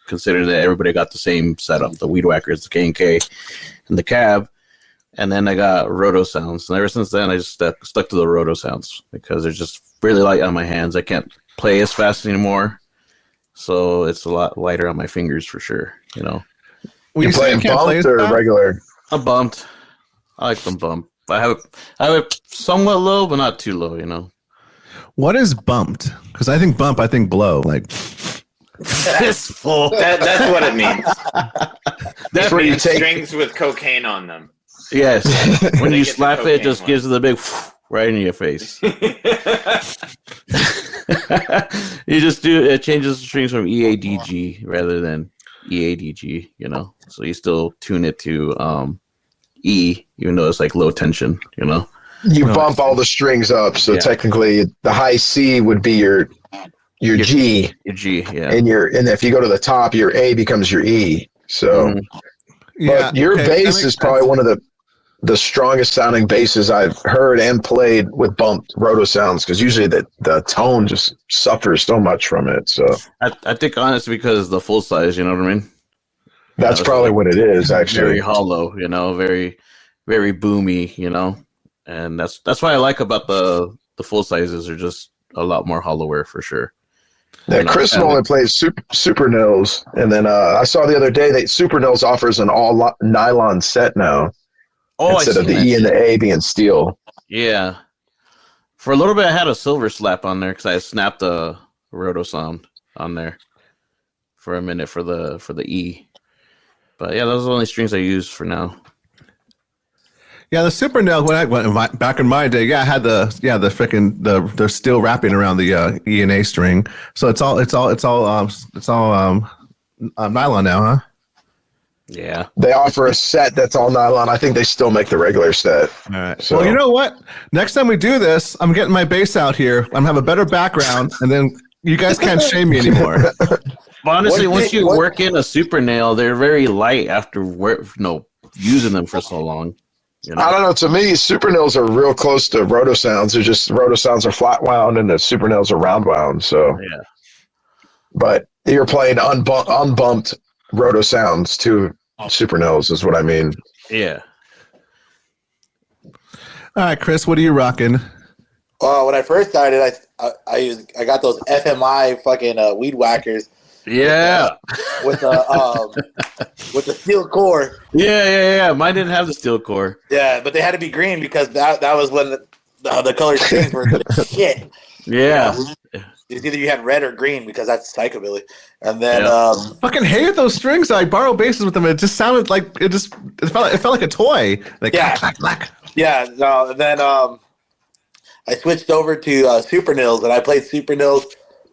Consider that everybody got the same setup, the weed whackers, the K&K, and the cab. And then I got roto sounds. And ever since then, I just stuck to the roto sounds because they're just really light on my hands. I can't play as fast anymore. So it's a lot lighter on my fingers for sure, you know. You playing bumped or regular? I'm bumped. I like them bumped. I have it somewhat low, but not too low, you know. What is bumped? Because I think blow. Like fistful. That's what it means. That's where you take strings with cocaine on them. Yes. When you slap it, it just gives it the big right in your face. You just do it changes the strings from EADG rather than EADG, you know. So you still tune it to E, even though it's like low tension, you know. You bump all the strings up, so technically the high C would be your G. Your G, yeah. And if you go to the top, your A becomes your E. So, but your bass is probably one of the the strongest sounding basses I've heard and played with bumped roto sounds, because usually the tone just suffers so much from it. So I think honestly because the full size, you know what I mean? that's probably what it is, actually. Very hollow, very, very boomy, and that's what I like about the full sizes are just a lot more hollower for sure. Yeah, Chris only plays super nils, and then I saw the other day that Super Nils offers an all nylon set now. Instead of the E and the A being steel. Yeah. For a little bit, I had a silver slap on there because I snapped a roto sound on there for a minute for the E. But yeah, those are the only strings I use for now. Yeah, the Super Nail when I went back in my day, I had the freaking the steel wrapping around the E and A string, so it's all nylon now, huh? Yeah, they offer a set that's all nylon. I think they still make the regular set. All right. So. Well, you know what? Next time we do this, I'm getting my bass out here. I'm gonna have a better background, and then you guys can't shame me anymore. Well, honestly, once you work in a Super Nail, they're very light after using them for so long. I don't know. To me, Super Nails are real close to roto sounds. They're just roto sounds are flat wound, and the Super Nails are round wound. So yeah. But you're playing unbumped roto sounds to Super Nails, is what I mean. Yeah. All right, Chris, what are you rocking? Well, when I first started, I got those FMI fucking weed whackers. Yeah. With the steel core. Yeah. Mine didn't have the steel core. Yeah, but they had to be green because that was when the color schemes were shit. Yeah. It's either you had red or green because that's psychobilly. And then fucking hated those strings. I borrowed basses with them. It just sounded like it felt like a toy. Like clack. Yeah, no, and then I switched over to Super Nils, and I played Super Nils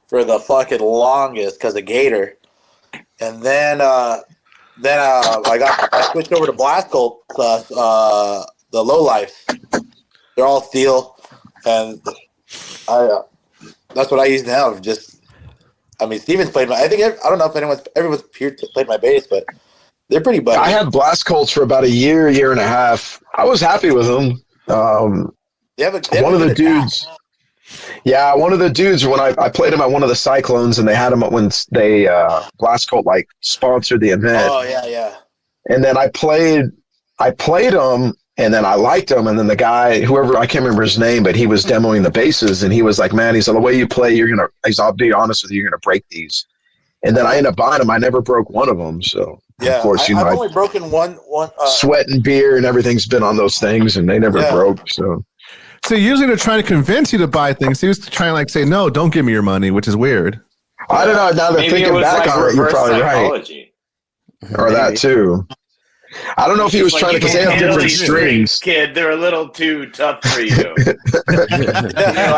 for the fucking longest because of Gator. And then I switched over to Blast Cult, the Low Life. They're all steel, and that's what I use now. Steven's played I don't know if everyone's here played my bass, but they're pretty buggy. I had Blast Colts for about a year and a half. I was happy with them. One of the dudes, when I played him at one of the Cyclones, and they had him when they Blast Colt sponsored the event. Oh yeah. And then I played him, and then I liked him, and then the guy, whoever, I can't remember his name, but he was demoing the basses, and he was like, "Man," he said, "the way you play, I'll be honest with you, you're gonna break these." And then I ended up buying them. I never broke one of them, so yeah. Of course, I've only broken one. Sweat and beer and everything's been on those things, and they never broke. So usually they're trying to convince you to buy things. He was trying to say, "No, don't give me your money," which is weird. I don't know. Now they're thinking back on it, you're probably psychology. Right. Or that too. I don't know if he was trying to say different strings. Kid, they're a little too tough for you.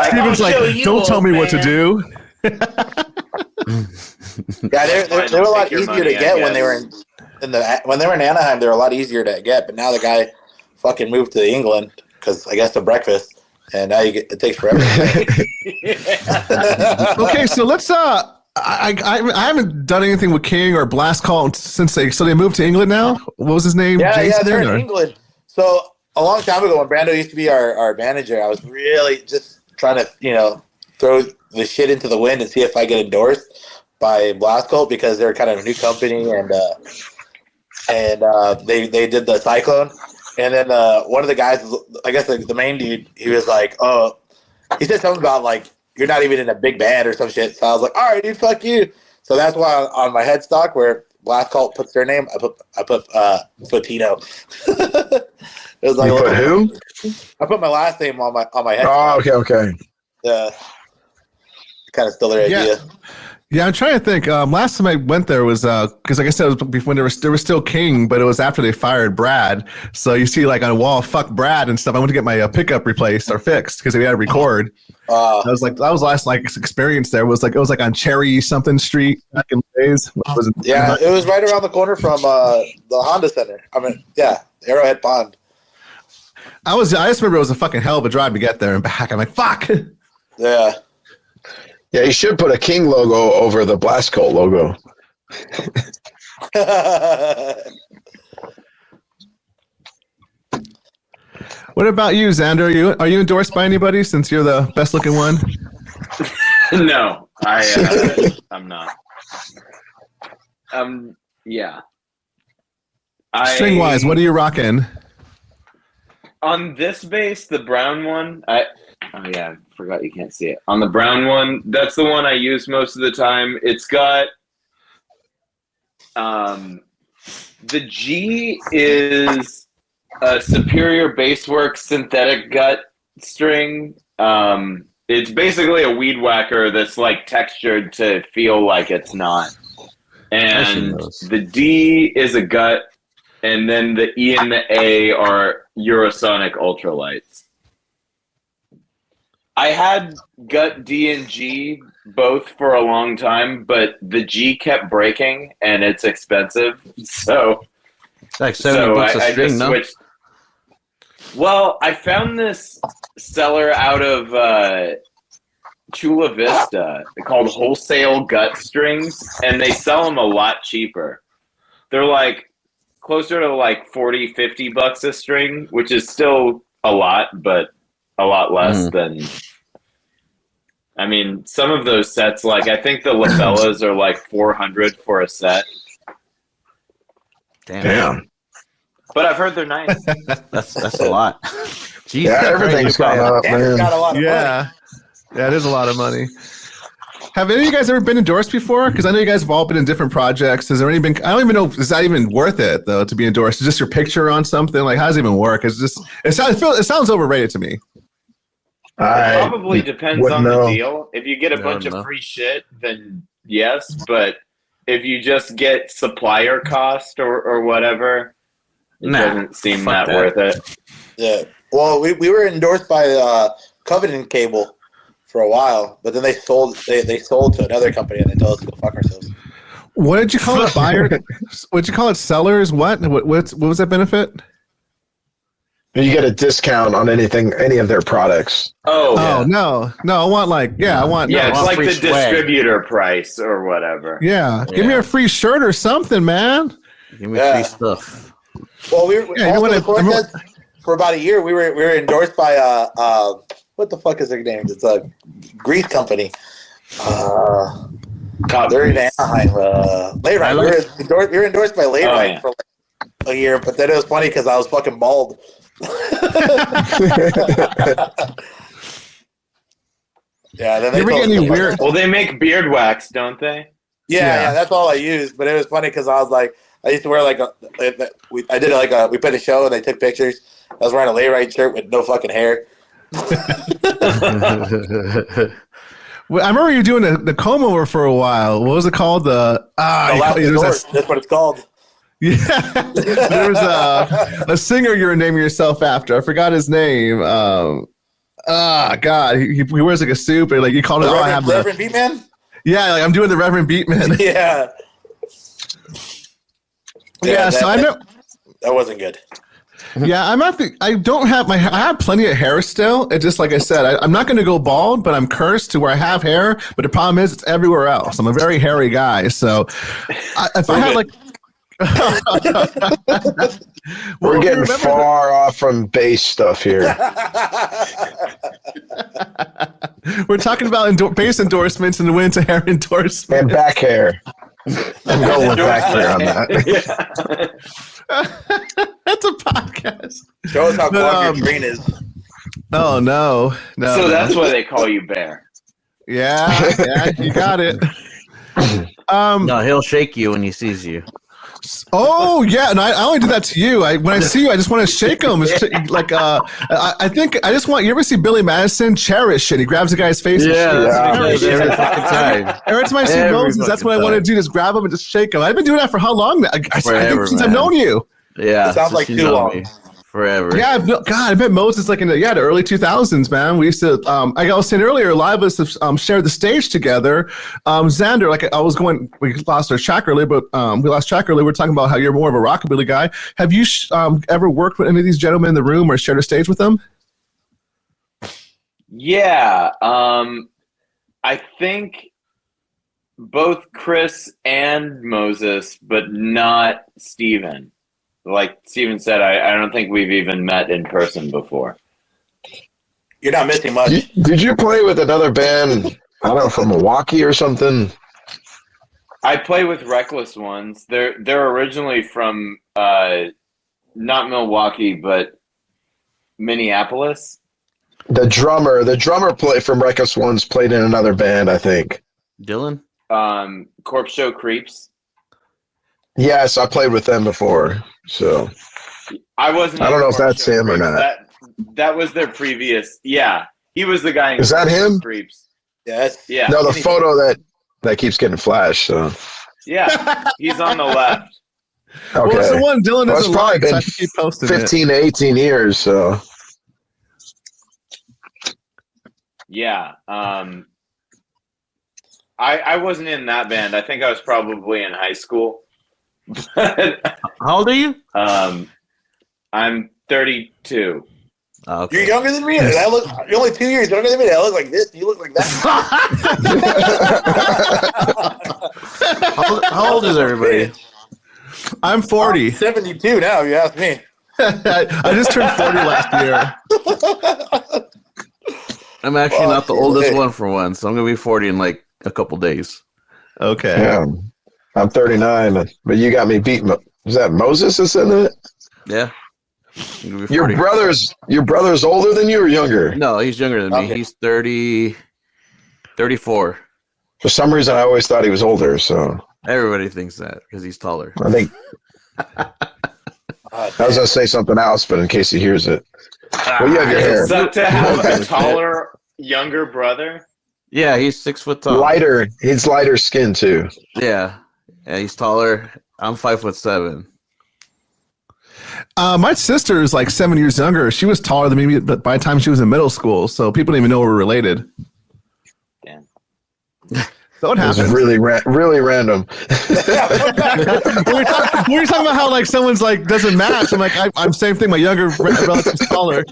Steven's like, "Don't tell me what to do." Yeah, they were a lot easier to get when they were when they were in Anaheim. They were a lot easier to get, but now the guy fucking moved to England because I guess the breakfast, and now it takes forever. Okay, so let's I haven't done anything with King or Blast Call since they moved to England now. What was his name? Yeah, they're in England. So a long time ago, when Brando used to be our manager, I was really just trying to throw the shit into the wind and see if I get endorsed by Blast Cult because they're kind of a new company, and they did the Cyclone, and then one of the guys, I guess the main dude, he was like, "Oh," he said something about like, "You're not even in a big band or some shit." So I was like, "All right, dude, fuck you." So that's why on my headstock where Blast Cult puts their name, I put Fotino. It was like, you put who? I put my last name on my Oh, headstock. okay. Yeah, kind of still their idea. Yeah, I'm trying to think. Last time I went there was because, like I said, it was before there was still King, but it was after they fired Brad. So you see, like on a wall, "Fuck Brad" and stuff. I went to get my pickup replaced or fixed because we had to record. That was last experience there. It was like on Cherry something Street back in the days. It was right around the corner from the Honda Center. Arrowhead Pond. I just remember it was a fucking hell of a drive to get there and back. I'm like, fuck. Yeah. Yeah, you should put a King logo over the Blast Cult logo. What about you, Xander? Are you endorsed by anybody since you're the best looking one? No, I'm not. Yeah. String wise, what are you rocking? On this bass, the brown one, I forgot you can't see it. On the brown one, that's the one I use most of the time. It's got the G is a Superior Bassworks synthetic gut string. It's basically a weed whacker that's like textured to feel like it's not. And the D is a gut, and then the E and the A are Eurosonic ultralights. I had gut D and G both for a long time, but the G kept breaking, and it's expensive. So It's like $70 a I string, just no? switched. Well, I found this seller out of Chula Vista called Wholesale Gut Strings, and they sell them a lot cheaper. They're like closer to like $40-$50 a string, which is still a lot, but a lot less than. I mean, some of those sets, like I think the Labellas are like $400 for a set. Damn. But I've heard they're nice. That's a lot. Jeez, Yeah, everything's gone up, man. Got a lot of money. Yeah, it is a lot of money. Have any of you guys ever been endorsed before? Because I know you guys have all been in different projects. Has there any been? I don't even know. Is that even worth it though to be endorsed? Is just your picture on something? Like, how does it even work? It's just. It sounds overrated to me. It probably depends on the deal. If you get a bunch know. of free shit, then yes. But if you just get supplier cost or whatever, it doesn't seem that worth it. Yeah. Well, we were endorsed by Covenant Cable for a while, but then they sold to another company and they told us to go fuck ourselves. What did you call it? Buyer? What'd you call it? Sellers? What was that benefit? You get a discount on any of their products. Oh no! I want it's like the swag. distributor price or whatever. Yeah, give me a free shirt or something, man. Give me free stuff. Well, we were for about a year. We were endorsed by what the fuck is their name? It's a grease company. They're in Anaheim. Layrite. We were endorsed by Layrite for like a year, but then it was funny because I was fucking bald. Yeah, then they told me weird. Well, they make beard wax, don't they? Yeah, that's all I used. But it was funny because I was like, I used to wear like we put a show and they took pictures. I was wearing a Layrite shirt with no fucking hair. Well, I remember you doing the comb over for a while. What was it called? That's what it's called. Yeah, there was a singer you were naming yourself after. I forgot his name. God, he wears like a suit, but like you called it. Reverend Beatman. Yeah, like I'm doing the Reverend Beatman. Yeah. So I know that wasn't good. Yeah, I have plenty of hair still. It's just like I said, I'm not going to go bald, but I'm cursed to where I have hair. But the problem is, it's everywhere else. I'm a very hairy guy, so if I had like. We're getting far off from bass stuff here. We're talking about bass endorsements and went into hair endorsements and back hair. I'm going with back hair on that. That's a podcast. Show us how close your green is. Oh no! So that's why they call you Bear. Yeah, you got it. No, he'll shake you when he sees you. Oh yeah, and I only do that to you. When I see you, I just want to shake him. I think I just want. You ever see Billy Madison? Cherish it. He grabs the guy's face. Every time. Every time I see Moses, that's what I want to do. Just grab him and just shake him. I've been doing that for how long now? I think since I've known you. Yeah, it sounds like too long. Forever. Yeah, I bet Moses like in the early 2000s, man. We used to, like I was saying earlier, a lot of us have shared the stage together. Xander, we lost our track earlier, but we lost track earlier. We're talking about how you're more of a rockabilly guy. Have you ever worked with any of these gentlemen in the room or shared a stage with them? Yeah, I think both Chris and Moses, but not Steven. like Steven said, I don't think we've even met in person before. You're not missing much. Did you play with another band? I don't know, from Milwaukee or something. I play with Reckless Ones. They're originally from not Milwaukee, but Minneapolis. The drummer from Reckless Ones played in another band, I think. Dylan? Corpse Show Creeps. Yes, I played with them before. So I wasn't. I don't know if Corpse that's Show him or Creeps. not. That was their previous. Yeah, he was the guy. In Is that Corpse Show him? Creeps. Yes. Yeah. No, the photo that keeps getting flashed. So Yeah, he's on the left. okay. Well, it's the one Dylan Well, it's doesn't probably like, so been I keep posting 15 to 18 years. So Yeah. I wasn't in that band. I think I was probably in high school. How old are you? I'm 32. Oh, okay. You're younger than me. And I look. You're only 2 years younger than me. And I look like this. You look like that. How old is everybody? I'm 40. 72 now. If you ask me. I just turned 40 last year. I'm actually not the shit. oldest one for one, so I'm gonna be 40 in like a couple days. Okay. yeah, I'm 39, but you got me beat. Is that Moses that's in it? Yeah. I'm gonna be Your 40. brother's older than you or younger? No, he's younger than me. Okay. He's 34. For some reason, I always thought he was older. So Everybody thinks that because he's taller. I think I was gonna say something else, but in case he hears it, well, you have your Does hair it suck to have a taller, younger brother? Yeah, he's 6 foot tall. lighter. He's lighter skin too. Yeah, he's taller. I'm 5'7". My sister is like 7 years younger. She was taller than me, but by the time she was in middle school, so people didn't even know we were related. Damn. So it It was happens. really random. we were talking about how like someone's like doesn't match. I'm like, I'm same thing. My younger relative's taller.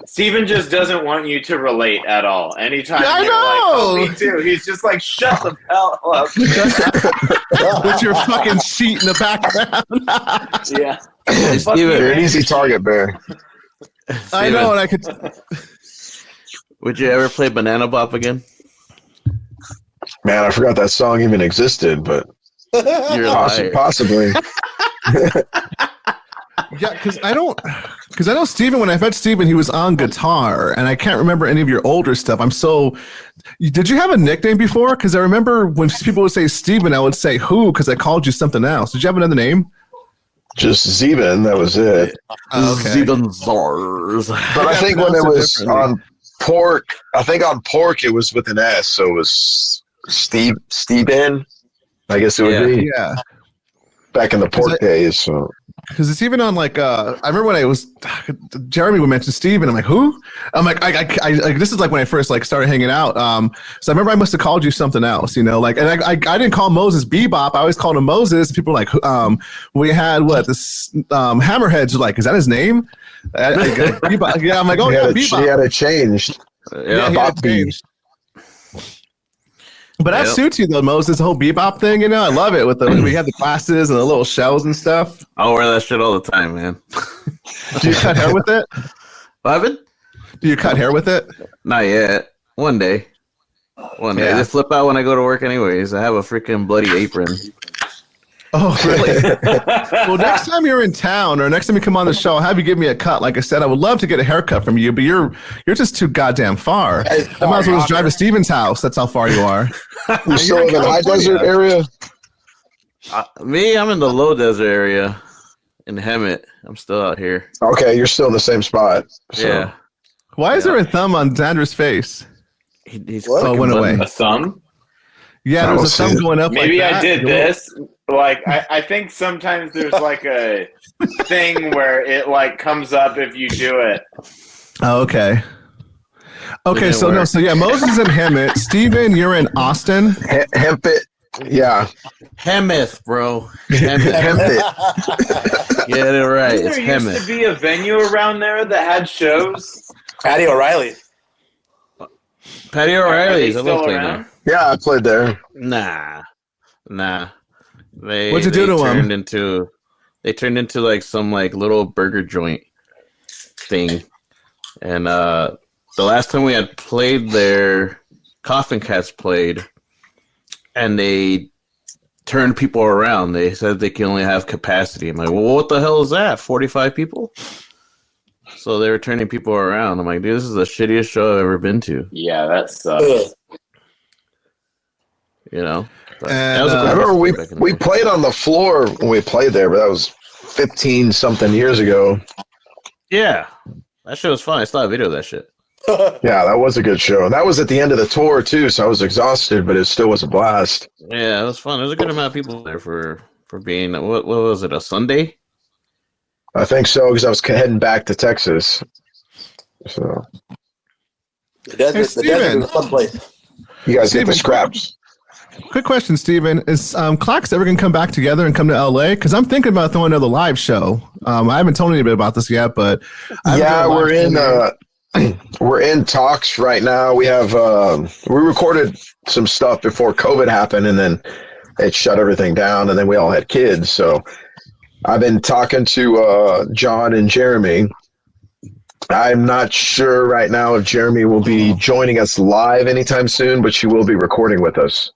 Steven just doesn't want you to relate at all. Anytime I you're know! like, oh, me too, he's just like, shut the hell up. With your fucking sheet in the background. Yeah. Hey, Fuck You're Steven, an easy target, Bear. I know, and I could. would you ever play Banana Bop again? Man, I forgot that song even existed, but You're a liar. possibly. Yeah, because I know Steven, when I met Steven, he was on guitar, and I can't remember any of your older stuff. Did you have a nickname before? Because I remember when people would say Steven, I would say who, because I called you something else. Did you have another name? Just Zeben, that was it. Okay. Zeben Zars. But I think when it was differently. on Pork, it was with an S, so it was Steven. I guess it would be Yeah. back in the Pork days. So Because it's even on like I remember when I was Jeremy would mention Steven. I'm like, who? I'm like, I this is like when I first like started hanging out. So I remember I must have called you something else, you know, like, and I didn't call Moses Bebop. I always called him Moses. People were like, we had this Hammerheads are like, is that his name? Bebop. Yeah, I'm like, oh yeah, Bebop. he had it changed. Yeah, he Bop had changed. But that suits you though, Moses. The whole Bebop thing, you know, I love it. With we have the glasses and the little shells and stuff. I'll wear that shit all the time, man. Do you cut hair with it? What happened? Do you cut hair with it? Not yet. One day. One day. Yeah. They flip out when I go to work anyways. I have a freaking bloody apron. Oh, really? Well, next time you're in town or next time you come on the show, I'll have you give me a cut. Like I said, I would love to get a haircut from you, but you're just too goddamn far. I might as well just drive to Steven's house. That's how far you are. You still live in the high desert area? Me, I'm in the low desert area in Hemet. I'm still out here. Okay, you're still in the same spot. So. Yeah. Why is there a thumb on Xander's face? He's Oh, it went away. A thumb? Yeah, there's a thumb going up. Maybe like I that. did this. Like, I think sometimes there's like a thing where it like comes up if you do it. Oh, okay. Okay, so no, so yeah, Moses is in Hemet. Steven, you're in Austin. Hempit. Yeah. Hemeth, bro. Hemeth. Hempit. Get it right. It's There used to Hemeth. be a venue around there that had shows. Patty O'Reilly's. Patty O'Reilly's. I still love playing around? there. Yeah, I played there. Nah. What'd you do to them? They turned into like some like little burger joint thing. And the last time we had played there, Coffin Cats played, and they turned people around. They said they can only have capacity. I'm like, well, what the hell is that? 45 people? So they were turning people around. I'm like, dude, this is the shittiest show I've ever been to. Yeah, that sucks. You know? But I remember we played on the floor when we played there, but that was 15-something years ago. Yeah. That show was fun. I still have video of that shit. Yeah, that was a good show. That was at the end of the tour, too, so I was exhausted, but it still was a blast. Yeah, it was fun. There's a good amount of people there for being, what was it, a Sunday? I think so, because I was heading back to Texas. So The desert is a fun place. you guys get the scraps. Quick question, Steven. Is Klax ever going to come back together and come to LA? Because I'm thinking about throwing another live show. I haven't told anybody about this yet, but we're in talks right now. We have we recorded some stuff before COVID happened, and then it shut everything down, and then we all had kids. So I've been talking to John and Jeremy. I'm not sure right now if Jeremy will be joining us live anytime soon, but she will be recording with us.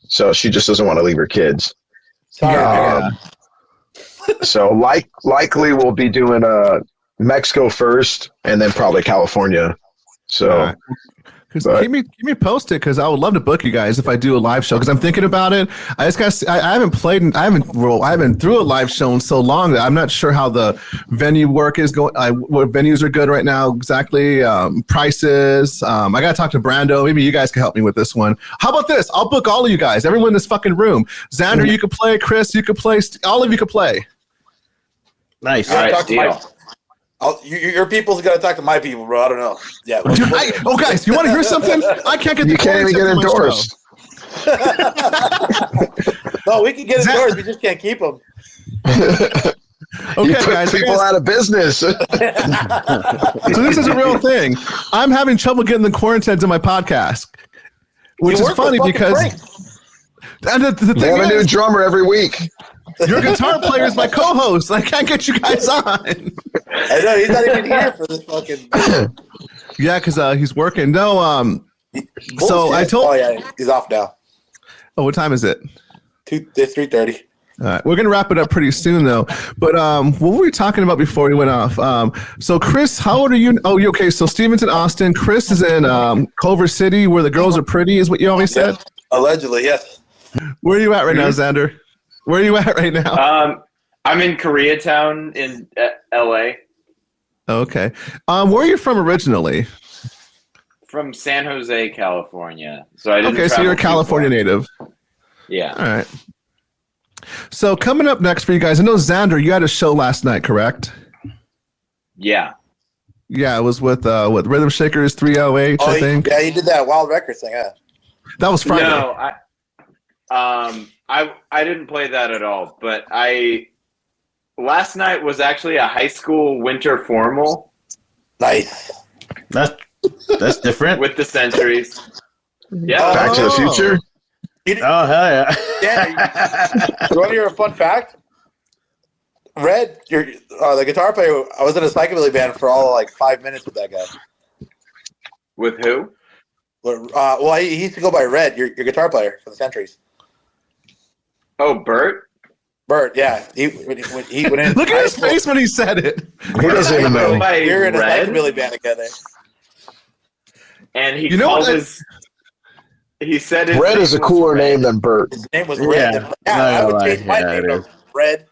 So she just doesn't want to leave her kids. So likely we'll be doing Mexico first, and then probably California. So keep me posted, because I would love to book you guys if I do a live show, because I'm thinking about it. I haven't through a live show in so long that I'm not sure how the venue work is going. What venues are good right now exactly, prices. I got to talk to Brando. Maybe you guys can help me with this one. How about this? I'll book all of you guys, everyone in this fucking room. Xander, you could play. Chris, you could play. All of you could play. Nice. All right, deal. Your people's got to talk to my people, bro. I don't know. Yeah. Guys, you want to hear something? I can't get. You can't even get endorsed. No, we can get endorsed. We just can't keep them. You put people out of business. So this is a real thing. I'm having trouble getting the Quaranteds in my podcast, which is funny because the they have a new drummer every week. Your guitar player is my co-host. I can't get you guys on. I know he's not even here for this fucking. Yeah, because he's working. No, so I told. Oh yeah, he's off now. Oh, what time is it? It's 3:30. All right, we're gonna wrap it up pretty soon though. But what were we talking about before we went off? So Chris, how old are you? Oh, you okay? So Steven's in Austin. Chris is in Culver City, where the girls are pretty, is what you always said. Allegedly, yes. Where are you at right now, Xander? Where are you at right now? I'm in Koreatown in LA. Okay. Where are you from originally? From San Jose, California. So I didn't. Okay, so you're a California native. Yeah. All right. So coming up next for you guys, I know Xander, you had a show last night, correct? Yeah. Yeah, it was with Rhythm Shakers 308, I think. Yeah, you did that Wild Records thing, huh? That was Friday. No, I didn't play that at all, but last night was actually a high school winter formal. Nice. That's different. With the Centuries. Yeah. Back to the Future. Oh hell yeah! Yeah. You want to hear a fun fact? Red, the guitar player. I was in a psychobilly band for all like 5 minutes with that guy. With who? Well, he used to go by Red. Your guitar player for the Centuries. Oh, Bert? Bert, yeah. He went in. Look at his face when he said it. He doesn't even know. We were in a psychobilly band together. And he said his Red is a cooler name than Bert. His name was Red. Yeah, I would change my name to Red.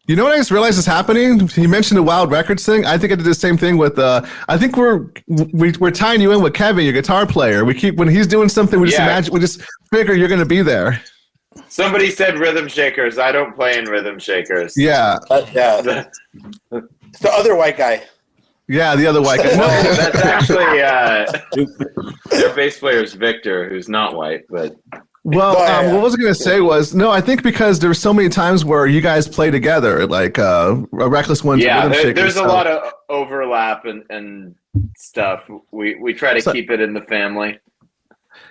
You know what I just realized is happening? He mentioned the Wild Records thing. I think I did the same thing with. I think we're tying you in with Kevin, your guitar player. We keep when he's doing something, we just figure you're going to be there. Somebody said Rhythm Shakers. I don't play in Rhythm Shakers. Yeah. Yeah. It's the other white guy. Yeah, the other white guy. No, that's actually their bass player is Victor, who's not white, but. Well, what I was going to say was, no, I think because there's so many times where you guys play together, like a Reckless Ones. Yeah, there's a lot of overlap and stuff. We try to keep it in the family.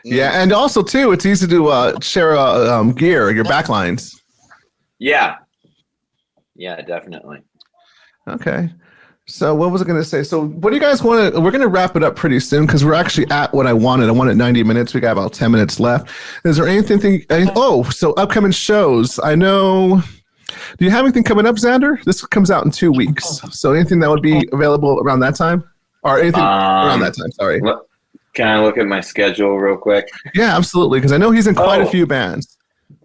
Yeah, and also, too, it's easy to share gear, your backlines. Yeah. Yeah, definitely. Okay. So what was I going to say? So what do you guys want to? We're going to wrap it up pretty soon because we're actually at what I wanted. I wanted 90 minutes. We got about 10 minutes left. Is there anything? So upcoming shows. I know. Do you have anything coming up, Xander? This comes out in 2 weeks. So anything that would be available around that time, or anything around that time? Sorry. Can I look at my schedule real quick? Yeah, absolutely. Because I know he's in quite a few bands.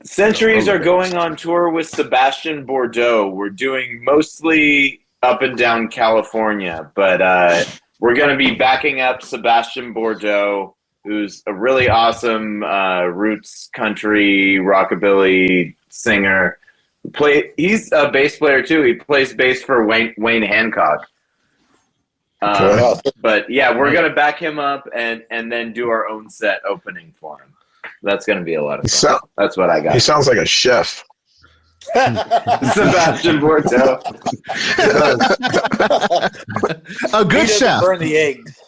Centuries are going on tour with Sebastian Bordeaux. We're doing mostly up and down California, but we're going to be backing up Sebastian Bordeaux, who's a really awesome roots country rockabilly singer. He's a bass player too. He plays bass for Wayne Hancock. But yeah, we're going to back him up and then do our own set opening for him. That's going to be a lot of fun. That's what I got. He sounds like a chef. Sebastian Bordeaux. A good chef. Burn the eggs.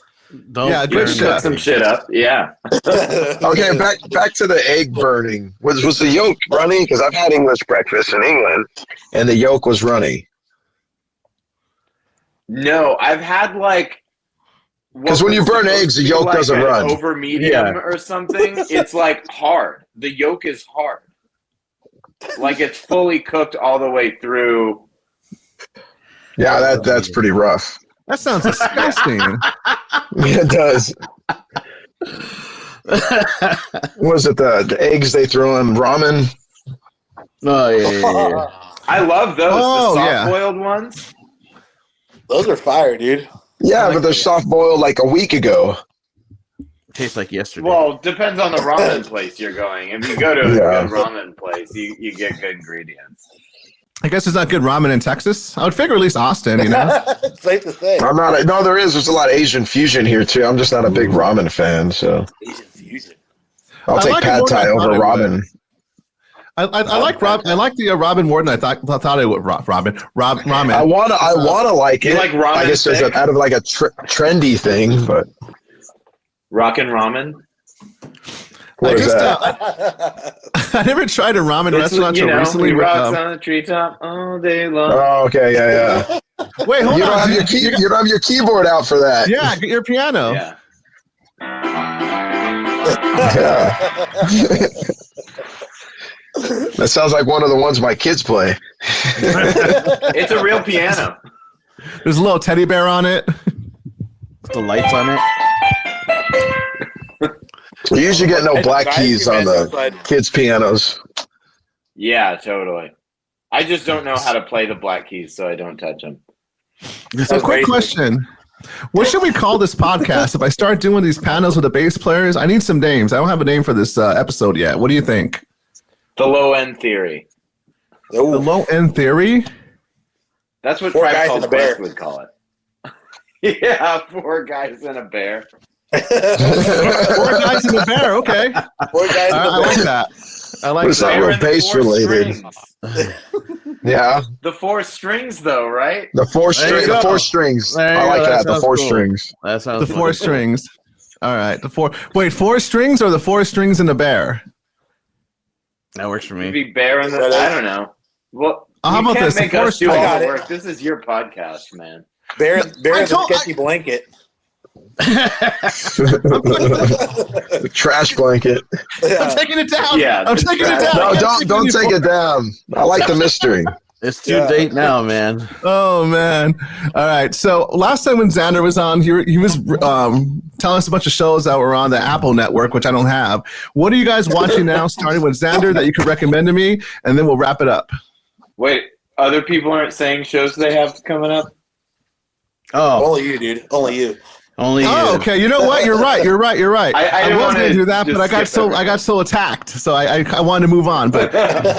Good chef. Cook some shit up. Yeah. Okay, back to the egg burning. Was the yolk runny? Because I've had English breakfast in England, and the yolk was runny. No, I've had like. Because when you burn eggs, the yolk doesn't run. Over medium or something, it's like hard. The yolk is hard. Like it's fully cooked all the way through. Yeah, that's pretty rough. That sounds disgusting. It does. Was it the eggs they throw in ramen? Oh yeah. I love those. Oh, the soft-boiled ones. Those are fire, dude. Yeah, but they're soft boiled like a week ago. Tastes like yesterday. Well, depends on the ramen place you're going. If you go to a good ramen place, you get good ingredients. I guess it's not good ramen in Texas. I would figure at least Austin, you know. Safe to say. I'm not. No, there's a lot of Asian fusion here too. I'm just not a big ramen fan, so Asian fusion. I'll take like it pad more thai than over ramen, ramen. I like I like the Robin Warden. I thought it would ramen. I wanna like it. like ramen I guess there's out of like a trendy thing, but Rockin' ramen. what is that? I never tried a ramen restaurant until recently. He rocks on the treetop all day long. Oh, okay, yeah. Wait, hold You on. don't have you don't have your keyboard out for that. Yeah, get your piano. Yeah. Yeah. That sounds like one of the ones my kids play. It's a real piano. There's a little teddy bear on it. With the lights on it. You usually get no black keys on the kids' pianos. Yeah, totally. I just don't know how to play the black keys, so I don't touch them. So, quick question. What should we call this podcast? If I start doing these panels with the bass players, I need some names. I don't have a name for this episode yet. What do you think? The low end theory. The low end theory? That's what Four Tribe guys Called and a bear. Quest would call it. Yeah, 4 guys and a bear. 4 guys and a bear. Okay. 4 guys and I a like bear. that. I like It's not that. real and the bass 4 related. strings. Yeah, The 4 strings, though, right? the four There you go. strings. There you I like go. that. The sounds 4 cool. strings. That sounds The 4 strings. All right. The 4. Wait, 4 strings or the 4 strings and a bear? That works for me. Maybe bear in the. I don't know. Well, How you about can't this? make The 4 us do all got the it. work. This is your podcast, man. Bear in the told- sketchy blanket. The trash blanket. I'm taking it down. Yeah, I'm taking it down. No, I can't don't take take it it down. I like the mystery. It's too late now, man. Oh man! All right. So last time when Xander was on, he was telling us a bunch of shows that were on the Apple Network, which I don't have. What are you guys watching now? Starting with Xander, that you could recommend to me, and then we'll wrap it up. Wait, other people aren't saying shows they have coming up? Oh, Only you, dude. Only you. only you. Oh, okay. You know what? You're right. You're right. You're right. I didn't was wanna going to do that, just but skip I got so attacked, so I wanted to move on. But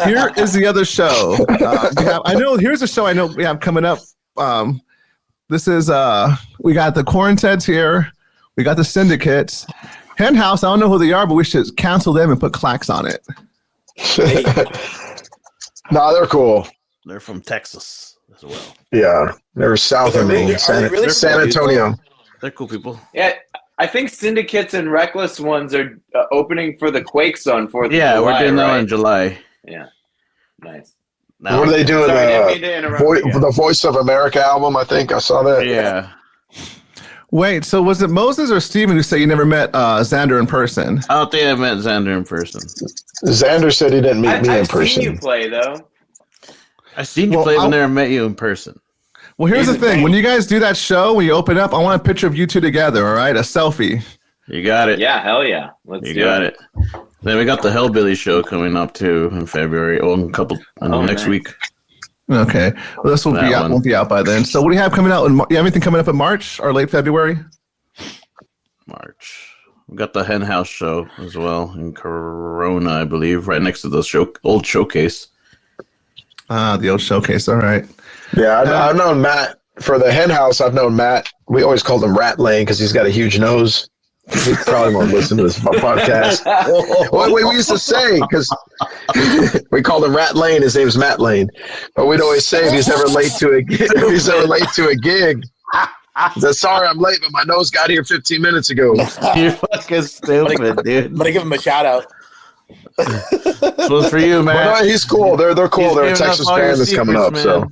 here is the other show. Here's a show I know we have coming up. This is we got the Quaranteds here. We got the Syndicates. Hen House. I don't know who they are, but we should cancel them and put Klax on it. No, they're cool. They're from Texas as well. Yeah, they're south of me. Are they really San Antonio. They're cool people. Yeah, I think Syndicates and Reckless ones are opening for the Quakes on 4th of July. Yeah, we're doing that right? in July. Yeah, nice. No. What are they doing? Sorry, I didn't mean to interrupt you. The Voice of America album, I think I saw that. Yeah. Wait, so was it Moses or Steven who said you never met Xander in person? I don't think I met Xander in person. Xander said he didn't meet me in I've person. seen you play though. I seen you play, but never met you in person. Well, here's the thing. When you guys do that show, when you open up, I want a picture of you two together, all right? A selfie. You got it. Yeah, hell yeah. Let's You do got it. Then we got the Hellbilly show coming up too in February. Next week. Okay. Well, this won't be out by then. So what do you have coming out? You have anything coming up in March or late February? March. We got the Hen House show as well in Corona, I believe, right next to the old showcase. The old showcase. All right. Yeah, I've known Matt for the Hen House. I've known Matt. We always called him Rat Lane because he's got a huge nose. He probably won't listen to this podcast. Well, we used to say, because we called him Rat Lane. His name's Matt Lane. But we'd always say if he's ever late to a gig, he says, sorry, I'm late, but my nose got here 15 minutes ago. You're fucking stupid, dude. I'm gonna give him a shout out. This was for you, man. Well, no, he's cool. They're cool. They're a Texas band that's coming up. Man. So.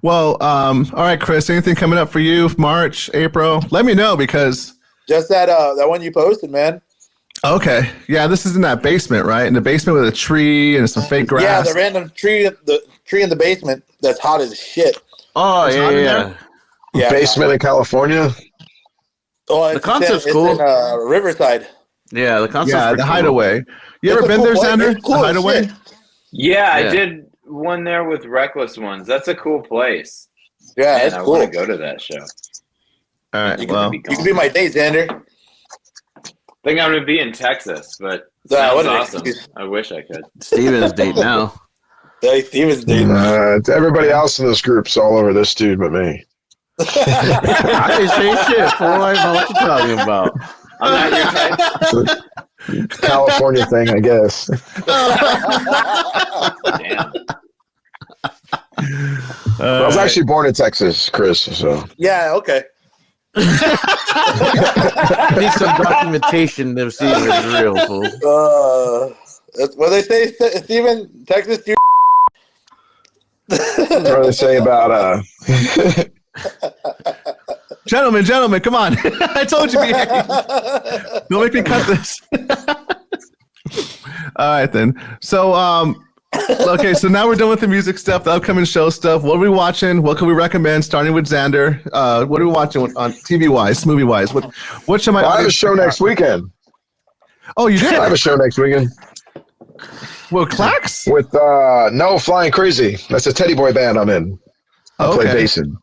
Well, all right, Chris. Anything coming up for you? March, April? Let me know because just that one you posted, man. Okay, yeah, this is in that basement, right? In the basement with a tree and some fake grass. Yeah, the random tree in the basement that's hot as shit. Oh yeah. Basement in California. Oh, the concept's cool. It's in Riverside. Yeah, the concept's the cool. Hideaway. You ever been there, Xander? The Hideaway. Yeah, I did one there with Reckless Ones. That's a cool place. Yeah, Man, it's I cool. want to go to that show. All right, you can be my date, Xander. I think I'm going to be in Texas, but what awesome. I wish I could. Steven's date now. Yeah, Steven's date. Everybody else in this group's all over this dude but me. I didn't say shit, fool. I don't know what you're talking about. I'm not your type. California thing, I guess. Damn. I was actually born in Texas, Chris. So yeah, okay. I need some documentation to see if it's real, fool. That's what they say, Steven. Texas, dude. What do they say about Gentlemen, come on. I told you. Don't make me cut this. All right, then. So, okay, so now we're done with the music stuff, the upcoming show stuff. What are we watching? What can we recommend? Starting with Xander. What are we watching on TV-wise, movie-wise? What should my I have a show next weekend. Oh, you did? I have a show next weekend. Well, Klax? With, Flying Crazy. That's a Teddy Boy band I'm in. I play bass in.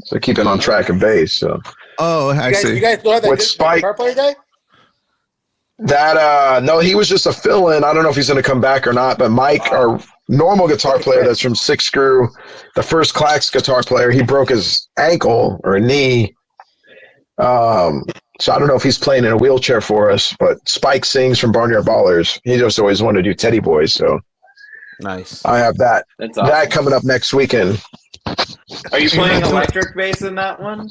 So keep it on track and bass. So. Oh, I see. You guys still have that with good Spike guitar player guy? That no, he was just a fill-in. I don't know if he's going to come back or not. But Mike, our normal guitar player, that's from Six Screw, the first Klax guitar player, he broke his ankle or knee. So I don't know if he's playing in a wheelchair for us. But Spike sings from Barnyard Ballers. He just always wanted to do Teddy Boys. So nice. I have that. That's awesome. That coming up next weekend. Are you playing electric bass in that one?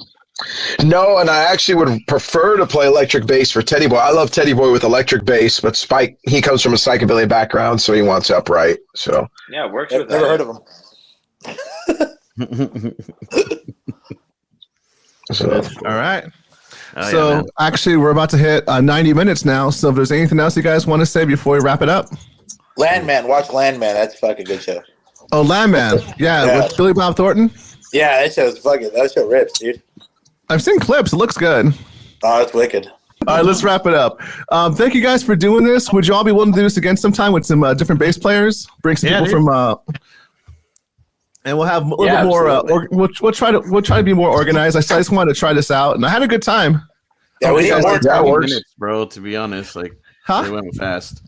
No, and I actually would prefer to play electric bass for Teddy Boy. I love Teddy Boy with electric bass, but Spike, he comes from a psychobilly background, so he wants upright. So Yeah, it works I've with never that. heard of him. So All right. Oh, So yeah, man. actually, we're about to hit 90 minutes now. So if there's anything else you guys want to say before we wrap it up? Landman, watch Landman. That's a fucking good show. Oh, Landman. Yeah, with Billy Bob Thornton. Yeah, that show rips, dude. I've seen clips. It looks good. Oh, it's wicked. All right, let's wrap it up. Thank you guys for doing this. Would you all be willing to do this again sometime with some different bass players? Bring some people from, and we'll have a little bit more. We'll try to be more organized. I just wanted to try this out, and I had a good time. Yeah, we need more. that works. Minutes, bro. To be honest, like they went fast.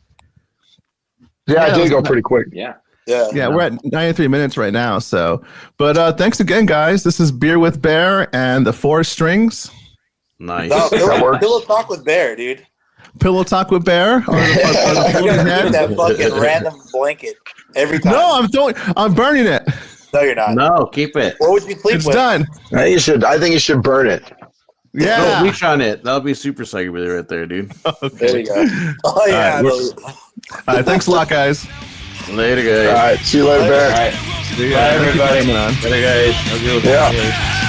Yeah, I did go pretty quick. Yeah. Yeah, we're at 93 minutes right now. So, but thanks again, guys. This is Beer with Bear and the Four Strings. Nice. No, Pillow Talk with Bear, dude. Pillow Talk with Bear. You gotta give that fucking random blanket every time. No, I'm burning it. No, you're not. No, keep it. What would you sleep It's with? done. I think you should burn it. Yeah. Don't reach on it. That'll be super psychobilly right there, dude. There you go. Oh yeah. All right, thanks a lot, guys. Later, guys. All right. See you later, All Bear. right. See ya. Bye, Thank you for everybody. coming on. Later, guys. Yeah.